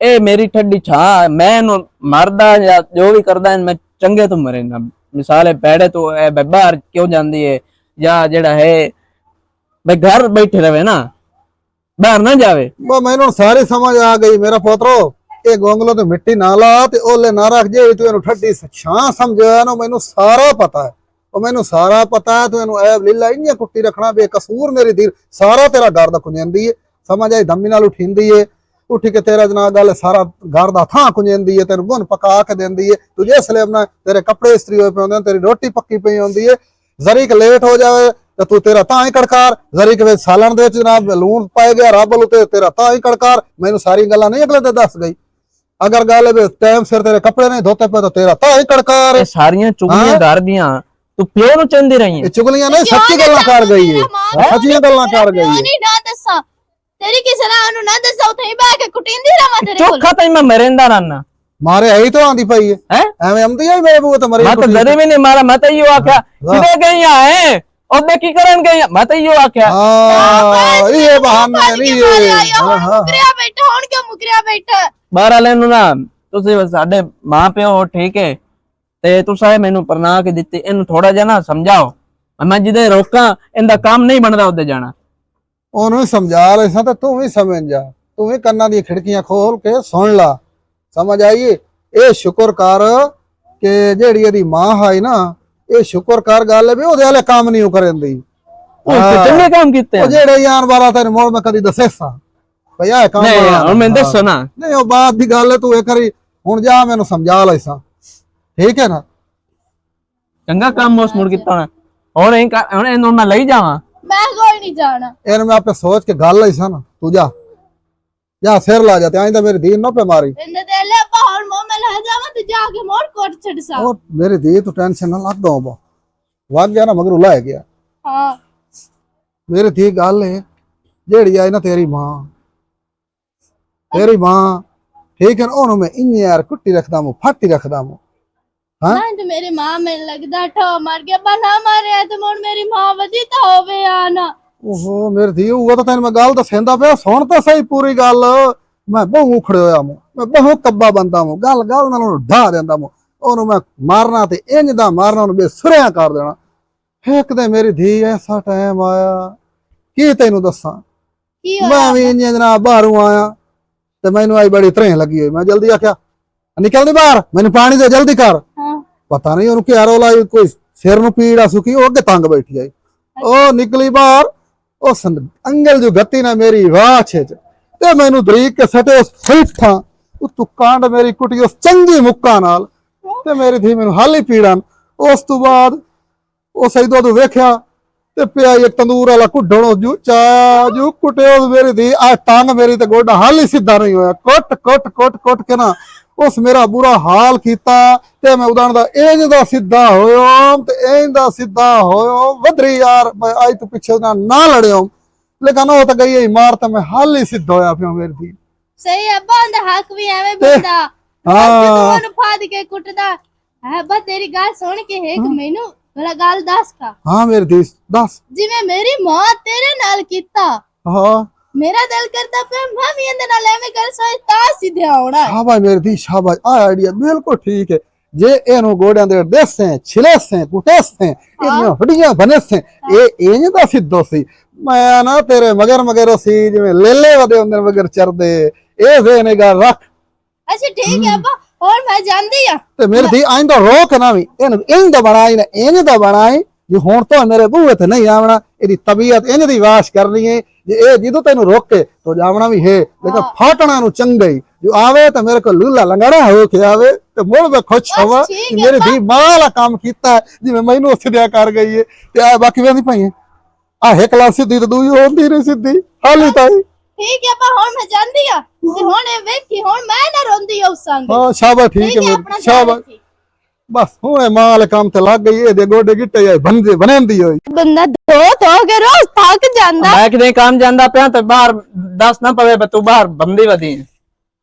ਇਹ ਮੇਰੀ ਠੱਡੀ ਛਾਂ ਮੈਂ ਇਹਨੂੰ ਮਰਦਾ ਜਾਂ ਜੋ ਵੀ ਕਰਦਾ ਮੈਂ ਚੰਗੇ ਤੋਂ ਮਰੇ ਨਾ ਮਿਸਾਲੇ ਪੈੜੇ ਤੋਂ ਇਹ ਬਾਹਰ ਕਿਉਂ ਜਾਂਦੀ ਹੈ ਜਾਂ ਜਿਹੜਾ ਹੈ ਬਈ ਘਰ ਬੈਠੇ ਰਵੇ ਨਾ ਬਾਹਰ ਨਾ ਜਾਵੇ ਬਾ ਮੈਨੂੰ ਸਾਰੀ ਸਮਝ ਆ ਗਈ ਮੇਰਾ ਪੁੱਤਰੋ ਇਹ ਗੋਂਗਲੋ ਤੇ ਮਿੱਟੀ ਨਾ ਲਾ ਤੇ ਓਲੇ ਨਾ ਰੱਖ ਜੇ ਤੂੰ ਇਹਨੂੰ ਠੱਡੀ ਛਾਂ ਸਮਝਿਆ ਨਾ ਮੈਨੂੰ ਸਾਰਾ ਪਤਾ ਹੈ ਉਹ ਮੈਨੂੰ ਸਾਰਾ ਪਤਾ ਹੈ ਤੂੰ ਇਹਨੂੰ ਐਬ ਲੀਲਾ ਇੰਨੀਆਂ ਕੁੱਟੀ ਰੱਖਣਾ ਬੇਕਸੂਰ ਮੇਰੀ ਧੀ ਸਾਰਾ ਤੇਰਾ ਘਰ ਦਾ ਕੁੰਜੈਂਦੀ ਏ ਸਮਝ ਆਈ ਧੰਮੀ ਨਾਲ ਉਠਿੰਦੀ ਏ ਉੱਠ ਕੇ ਤੇਰਾ ਜਨਾ ਗੱਲ ਸਾਰਾ ਘਰ ਦਾ ਥਾਂ ਕੁੰਜੈਂਦੀ ਏ ਤੈਨੂੰ ਗੁਣ ਪਕਾ ਕੇ ਦਿੰਦੀ ਏ ਤੂੰ ਜੇ ਸਲੇਬ ਨਾ ਤੇਰੇ ਕੱਪੜੇ ਇਸਤਰੀ ਹੋਏ ਪਏ ਹੁੰਦੇ ਤੇਰੀ ਰੋਟੀ ਪੱਕੀ ਪਈ ਹੁੰਦੀ ਏ ਜ਼ਰੀ ਕ ਲੇਟ ਹੋ ਜਾਵੇ ਤੇ ਤੂੰ ਤੇਰਾ ਤਾਂ ਹੀ ਕੜਕਾਰ ਜ਼ਰੀ ਕੇ ਵਿੱਚ ਸਾਲਣ ਦੇ ਵਿੱਚ ਜਨਾਬ ਲੂਣ ਪਾਏ ਗਿਆ ਰੱਬ ਵੱਲੋਂ ਤੇ ਤੇਰਾ ਤਾਂ ਹੀ ਕੜਕਾਰ ਮੈਨੂੰ ਸਾਰੀ ਗੱਲਾਂ ਨਹੀਂ ਅਗਲੇ ਤੇ ਦੱਸ ਗਈ ਅਗਰ ਗੱਲ ਹੈ ਟਾਈਮ ਸਿਰ ਤੇਰੇ ਕੱਪੜੇ ਨਹੀਂ ਧੋਤੇ ਪਏ ਤਾਂ ਤੇਰਾ ਤਾਂ ਹੀ ਕੜਕਾਰ ਇਹ ਸਾਰੀਆਂ ਚੁਗਲੀਆਂ ਘਰ ਦੀਆਂ ਤੂੰ ਪਿਓ ਨੂੰ ਚੰਦੀ ਰਹੀ ਹੈ ਇਹ ਚੁਗਲੀਆਂ ਨਹੀਂ ਸੱਚੀ ਗੱਲਾਂ ਕਰ ਗਈ ਹੈ ਸੱਚੀਆਂ ਗੱਲਾਂ ਕਰ ਗਈ ਹੈ ਨਹੀਂ ਨਾ ਦੱਸਾਂ ਤੇਰੀ ਕਿਸੇ ਨਾਲ ਉਹਨੂੰ ਨਾ ਦੱਸਾਂ ਉੱਥੇ ਹੀ ਬਹਿ ਕੇ ਕੁੱਟਿੰਦੀ ਰਵਾਂ ਤੇਰੇ ਕੋਲ ਚੋਖਾ ਤਾਂ ਮੈਂ ਮਰਿੰਦਾ ਰਹਿਣਾ ਮਾਰੇ ਆਈ ਤਾਂ ਆਂਦੀ ਪਈ ਹੈ ਹੈ ਐਵੇਂ ਆਉਂਦੀ ਹੈ ਮੇਰੇ ਬੂਹੇ ਤੇ ਮਰੇ ਮੈਂ ਤਾਂ ਜਦੇ ਵੀ ਨਹੀਂ ਮਾਰਾ ਮੈਂ ਤਾਂ ਇਹੋ ਆਖਿਆ ਕਿਤੇ ਗਈਆਂ ਹੈ ਉਹਦੇ ਕੀ ਕਰਨ ਗਈਆਂ ਮੈਂ ਤਾਂ ਇਹੋ ਆਖਿਆ ਹਾਂ ਇਹ ਬਹਾਨੇ ਨਹੀਂ ਇਹ ਮੁਕਰਿਆ ਬੈਠਾ ਹੁਣ ਕਿਉਂ ਮੁਕਰਿਆ ਬੈਠਾ ਬਾਹਰ ਵਾਲੇ ਨੂੰ ਨਾ ਤੁਸੀਂ ਸਾਡੇ ਮਾਂ ਪਿਓ ਠੀਕ ਹੈ ਤੇ ਤੁਸੀਂ ਮੈਨੂੰ ਪਰਨਾ ਕੇ ਦਿੱਤੀ ਇਹਨੂੰ ਥੋੜਾ ਜਿਹਾ ਨਾ ਸਮਝਾਓ ਮੈਂ ਜਿਹਦੇ ਰੋਕਾਂ ਇਹਦਾ ਕੰਮ ਨਹੀਂ ਬਣਦਾ ਉਹਦੇ ਜਾਣਾ ਉਹਨੂੰ ਸਮਝਾ ਲੈ ਸਾਂ ਤੇ ਤੂੰ ਵੀ ਸਮਝ ਜਾ ਤੂੰ ਵੀ ਕੰਨਾਂ ਦੀਆਂ ਖਿੜਕੀਆਂ ਖੋਲ ਕੇ ਸੁਣ ਲਾ ਸਮਝ ਆਈਏ ਇਹ ਸ਼ੁਕਰ ਕਰ ਕਿ ਜਿਹੜੀ ਇਹਦੀ ਮਾਂ ਹੈ ਨਾ ਇਹ ਸ਼ੁਕਰ ਕਰ ਗੱਲ ਹੈ ਵੀ ਉਹਦੇ ਵਾਲੇ ਕੰਮ ਨਹੀਂ ਉਹ ਕਰਨ ਦੀ ਚੰਗੇ ਕੰਮ ਕੀਤੇ ਉਹ ਜਿਹੜੇ ਯਾਰ ਵਾਲਾ ਤੈਨੂੰ ਮੋੜ ਮੈਂ ਕਦੀ ਦੱਸੇ ਸਾਂ ਭਈ ਆਹ ਕੰਮ ਨਹੀਂ ਹੁਣ ਮੈਂ ਦੱਸੋ ਨਾ ਨਹੀਂ ਉਹ ਬਾਤ ਦੀ ਗੱਲ ਹੈ ਤੂੰ ਇੱਕ ਵਾਰੀ ਹੁਣ ਜਾ ਮੈਨੂੰ ਸਮਝਾ ਲੈ ਸਾਂ ਠੀਕ ਹੈ ਨਾ ਚੰਗਾ ਕੰਮ ਮੋਸ ਮੁੜ ਕੀਤਾ ਹੁਣ ਇਹਨੂੰ ਮੈਂ ਲਈ ਜਾਵਾਂ ਮੈਂ ਕੋਈ ਨਹੀਂ ਜਾਣਾ ਇਹਨੂੰ ਮੈਂ ਆਪੇ ਸੋਚ ਕੇ ਗੱਲ ਲਈ ਸਾਂ ਤੂੰ ਜਾ ਸਿਰ ਲਾ ਜਾ ਤੇ ਆਇੰਦਾ ਮੇਰੀ ਦੀਨ ਨਾ ਪੇ ਮਾਰੀ ਇੰਦੇ ਤੇ ਲੈ ਬਾਹਰ ਮੋਂ ਮੈਂ ਲੈ ਜਾਵਾਂ ਤੇ ਜਾ ਕੇ ਮੋੜ ਕੋਟ ਛੱਡ ਸਾ ਉਹ ਮੇਰੀ ਦੀ ਤੂੰ ਟੈਨਸ਼ਨ ਨਾ ਲੱਗ ਦੋ ਵਗ ਗਿਆ ਨਾ ਮਗਰ ਉਲਾ ਗਿਆ ਹਾਂ ਮੇਰੀ ਦੀ ਗੱਲ ਹੈ ਜਿਹੜੀ ਆਈ ਨਾ ਤੇਰੀ ਮਾਂ ਠੀਕ ਹੈ ਉਹਨੂੰ ਮੈਂ ਇੰਨੀ ਯਾਰ ਕੁੱਟੀ ਰੱਖਦਾ ਮੂੰ ਫਾਟੀ ਰੱਖਦਾ ਮੂੰ ਹਾਂ ਨਹੀਂ ਤੇ ਮੇਰੀ ਮਾਂ ਮੈਨੂੰ ਲੱਗਦਾ ਠੋ ਮਾਰ ਗਿਆ ਬਣਾ ਮਾਰਿਆ ਤੇ ਹੁਣ ਮੇਰੀ ਮਾਂ ਵਧੀ ਤਾਂ ਹੋਵੇ ਆ ਨਾ ਓਹੋ ਮੇਰੀ ਦੀ ਉਹ ਤਾਂ ਤੈਨੂੰ ਮੈਂ ਗੱਲ ਦੱਸਦਾ ਪਿਆ ਸੁਣ ਤਾਂ ਸਹੀ ਪੂਰੀ ਗੱਲ ਮੈਂ ਬਹੁ ਉਖੜਿਆ ਹੋਇਆ ਮੂੰ ਮੈਂ ਬਹੁ ਕੱਬਾ ਬੰਦਾ ਮੂੰ ਗੱਲ ਨਾਲ ਉਹਨੂੰ ਢਾ ਦਿੰਦਾ ਮੂੰ ਉਹਨੂੰ ਮੈਂ ਮਾਰਨਾ ਤੇ ਇੰਜ ਦਾ ਮਾਰਨਾ ਉਹਨੂੰ ਬੇਸੁਰਿਆਂ ਕਰ ਦੇਣਾ ਇੱਕ ਤੇ ਮੇਰੀ ਧੀ ਐਸਾ ਟਾਈਮ ਆਇਆ ਕੀ ਤੈਨੂੰ ਦੱਸਾਂ ਕੀ ਮੈਂ ਵੀ ਇੰਜ ਜਨਾਬ ਬਾਹਰੋਂ ਆਇਆ ਤੇ ਮੈਨੂੰ ਆਈ ਬੜੀ ਤਰ੍ਹਾਂ ਲੱਗੀ ਹੋਈ ਮੈਂ ਜਲਦੀ ਆਖਿਆ ਨਿਕਲਦੀ ਬਾਹਰ ਮੈਨੂੰ ਪਾਣੀ ਦੇ ਜਲਦੀ ਕਰ ਹਾਂ ਪਤਾ ਨਹੀਂ ਉਹਨੂੰ ਕਿਆ ਰੋਲਾ ਕੋਈ ਸਿਰ ਨੂੰ ਪੀੜ ਆ ਸੁਕੀ ਉਹ ਅੱਗੇ ਤੰਗ ਬੈਠੀ ਆਈ ਉਹ ਨਿਕਲੀ ਬਾਹਰ ਉਹ ਅੰਗਲ ਜੋ ਗੱਤੀ ਨਾ ਮੇਰੀ ਵਾਹ ਛੇ ਤੇ ਮੈਨੂੰ ਦਰੀਕ ਕੇ ਸਟੇ ਸਿੱਠਾਂ ਉਹ ਤੂੰ ਕਾਂਡ ਮੇਰੀ ਕੁੱਟੀ ਉਸ ਚੰਗੀ ਮੁੱਕਾ ਨਾਲ ਤੇ ਮੇਰੀ ਧੀ ਮੈਨੂੰ ਹਾਲੀ ਪੀੜਨ ਉਸ ਤੋਂ ਬਾਅਦ ਉਹ ਸੈਦੋਂ ਤੋਂ ਵੇਖਿਆ ਤੇ ਪਿਆ ਇੱਕ ਤੰਦੂਰ ਵਾਲਾ ਕੁੱਢਣੋ ਜੂ ਚਾਜੂ ਕੁੱਟਿਓ ਮੇਰੀ ਧੀ ਆ ਟੰਗ ਮੇਰੀ ਤੇ ਗੋਡਾ ਹਾਲੀ ਸਿੱਧਾ ਨਹੀਂ ਹੋਇਆ ਕੁੱਟ ਕੇ ਨਾ ਉਸ ਮੇਰਾ ਬੁਰਾ ਹਾਲ ਕੀਤਾ ਤੇ ਮੈਂ ਉਦਾਂ ਦਾ ਇੰਜ ਦਾ ਸਿੱਧਾ ਹੋਇਆ ਤੇ ਇੰਜ ਦਾ ਸਿੱਧਾ ਹੋਇਆ ਵਧਰੀ ਯਾਰ ਅੱਜ ਤੂੰ ਪਿੱਛੇ ਨਾ ਲੜਿਓ ਲੇਕਿਨ ਉਹ ਤਾਂ ਗਈ ਮਾਰ ਤਾਂ ਮੈਂ ਹਾਲ ਹੀ ਸਿੱਧਾ ਹੋਇਆ ਪਿਆ ਮੇਰੀ ਦੀ ਸਹੀ ਅੱਬਾ ਦਾ ਹੱਕ ਵੀ ਐਵੇਂ ਬੰਦਾ ਹਾਂ ਤੂੰ ਫਾਦ ਕੇ ਕੁੱਟਦਾ ਹੈ ਬਾ ਤੇਰੀ ਗੱਲ ਸੁਣ ਕੇ ਇੱਕ ਮੈਨੂੰ ਭਲਾ ਗੱਲ ਦੱਸ ਕਾ ਹਾਂ ਮੇਰੀ ਦੀ ਦੱਸ ਜਿਵੇਂ ਮੇਰੀ ਮਾਂ ਤੇਰੇ ਨਾਲ ਕੀਤਾ ਹਾਂ ਮੇਰਾ ਦਿਲ ਕਰਦਾ ਪਿਆ ਮੈਂ ਵੀ ਇਹਦੇ ਨਾਲ ਐਵੇਂ ਕਰ ਸੋਏ ਤਾਂ ਸਿੱਧਾ ਹੋਣਾ ਸ਼ਾਬਾਸ਼ ਮੇਰੀ ਦੀ ਸ਼ਾਬਾਸ਼ ਆ ਆਈਡੀਆ ਬਿਲਕੁਲ ਠੀਕ ਹੈ ਜੇ ਇਹਨੂੰ ਗੋੜਿਆਂ ਦੇ ਦੇਸੇ ਛਿਲੇਸੇ ਕੁਟੇਸੇ ਇਹਦੀਆਂ ਹੱਡੀਆਂ ਬਨੇਸੇ ਇਹ ਇੰਜ ਦਾ ਸਿੱਧੋ ਸੀ ਮੈਂ ਨਾ ਤੇਰੇ ਮਗਰ ਸੀ ਜਿਵੇਂ ਲੇਲੇ ਵਦੇ ਹੁੰਦੇ ਮਗਰ ਚਰਦੇ ਇਹ ਵੇਨੇ ਗੱਲ ਰੱਖ ਅੱਛਾ ਠੀਕ ਹੈ ਅੱਬਾ ਹੋਰ ਮੈਂ ਜਾਂਦੀ ਆ ਤੇ ਮੇਰੀ ਦੀ ਆਇੰਦਾ ਰੋਕ ਨਾ ਵੀ ਇਹਨੂੰ ਇੰਜ ਦਾ ਬਣਾਈ ਨਾ ਇੰਜ ਦਾ ਬਣਾਈ ਜੇ ਹੁਣ ਤੋਂ ਮੇਰੇ ਬੂਹੇ ਤੇ ਨਹੀਂ ਆਵਣਾ ਇਹਦੀ ਤਬੀਅਤ ਇੰਜ ਦੀ ਵਾਸ਼ ਕਰਨੀ ਹੈ ਜੇ ਇਹ ਜਦੋਂ ਤੈਨੂੰ ਰੋਕੇ ਤੋ ਜਾਵਣਾ ਵੀ ਹੈ ਲੇਕਿਨ ਫਾਟਣਾ ਨੂੰ ਚੰਗਾ ਹੀ ਜੋ ਆਵੇ ਤਾਂ ਮੇਰੇ ਕੋਲ ਲੂਲਾ ਲੰਗੜਾ ਹੋ ਕੇ ਆਵੇ ਤੇ ਮੁੜ ਮੈਂ ਖੁਸ਼ ਹੋਵਾਂ ਕਿ ਮੇਰੇ ਦੀ ਮਾਂ ਵਾਲਾ ਕੰਮ ਕੀਤਾ ਜਿਵੇਂ ਮੈਨੂੰ ਉੱਥੇ ਦਿਆ ਕਰ ਗਈ ਹੈ ਤੇ ਆ ਬਾਕੀ ਵੇਂਦੀ ਪਈ ਆ ਇੱਕ ਕਲਾਸ ਸਿੱਧੀ ਤੇ ਦੂਜੀ ਹੁੰਦੀ ਨਹੀਂ ਸਿੱਧੀ ਹਾਲੀ ਤਾਈ ਠੀਕ ਹੈ ਪਰ ਹੁਣ ਮੈਂ ਜਾਂਦੀ ਆ ਤੇ ਹੁਣ ਇਹ ਵੇਖੀ ਹੁਣ ਮੈਂ ਨਾ ਰੋਂਦੀ ਉਸ ਸੰਗ ਹਾਂ ਸ਼ਾਬਾਸ਼ ਠੀਕ ਹੈ ਮੇਰੀ ਸ਼ਾਬਾਸ਼ ਬਸ ਹੁਣ ਮਾਂ ਵਾਲੇ ਕੰਮ ਤੇ ਲੱਗ ਗਈ ਇਹਦੇ ਗੋਡੇ ਗਿੱਟੇ ਆਏ ਬਣਦੀ ਹੋਈ ਬੰਦਾ ਧੋ ਕੇ ਰੋਜ਼ ਥੱਕ ਜਾਂਦਾ ਮੈਂ ਕਿਤੇ ਕੰਮ ਜਾਂਦਾ ਪਿਆ ਤੇ ਬਾਹਰ ਦੱਸ ਨਾ ਪਵੇ ਤੂੰ ਬਾਹਰ ਬੰਦੀ ਵਦੀ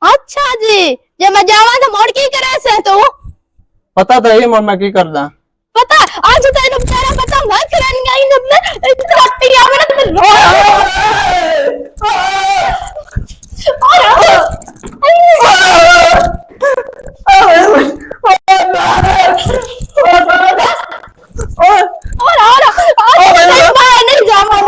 ਅੱਛਾ ਜੀ ਜੇ ਮੈਂ ਜਾਵਾਂ ਤਾਂ ਮੋੜ ਕੀ ਕਰੇ ਸੇ ਤੂੰ ਪਤਾ ਤਾਂ ਹੀ ਮੈਂ ਕੀ ਕਰਦਾ ਪਤਾ ਅੱਜ ਤੈਨੂੰ ਬਚਾਰਾ ਪਤਾ ਮੈਂ ਕਰਨ ਗਈ ਨਾ ਮੈਂ ਰੱਟੀ ਆ ਮੇਰਾ ਤੇ ਰੋ नहीं जावा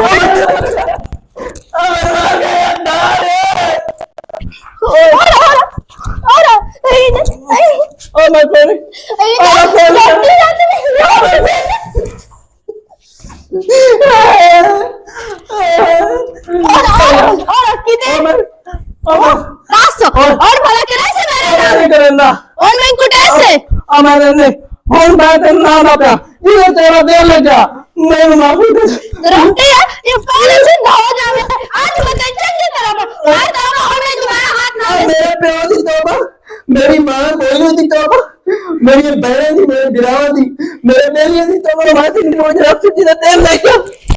और भला कैसे मेरे और मैं कुछ ऐसे हमारे ने ਹੁਣ ਮੈਂ ਤੈਨੂੰ ਨਾ ਪਿਆ ਇਹ ਤੇਰਾ ਦਿਲ ਲੈ ਜਾ मैं माफी दे रोटी है ये पहले से हो जावे आज मैं चंगी तरह मार दूंगा और मैं तुम्हारा हाथ ना मेरे प्यो दी तौबा मेरी मां बोलू दी तौबा मेरी बहन दी मेरे गिरावा दी मेरे बेलियां दी तौबा मां दी रोज रख जी दा तेल नहीं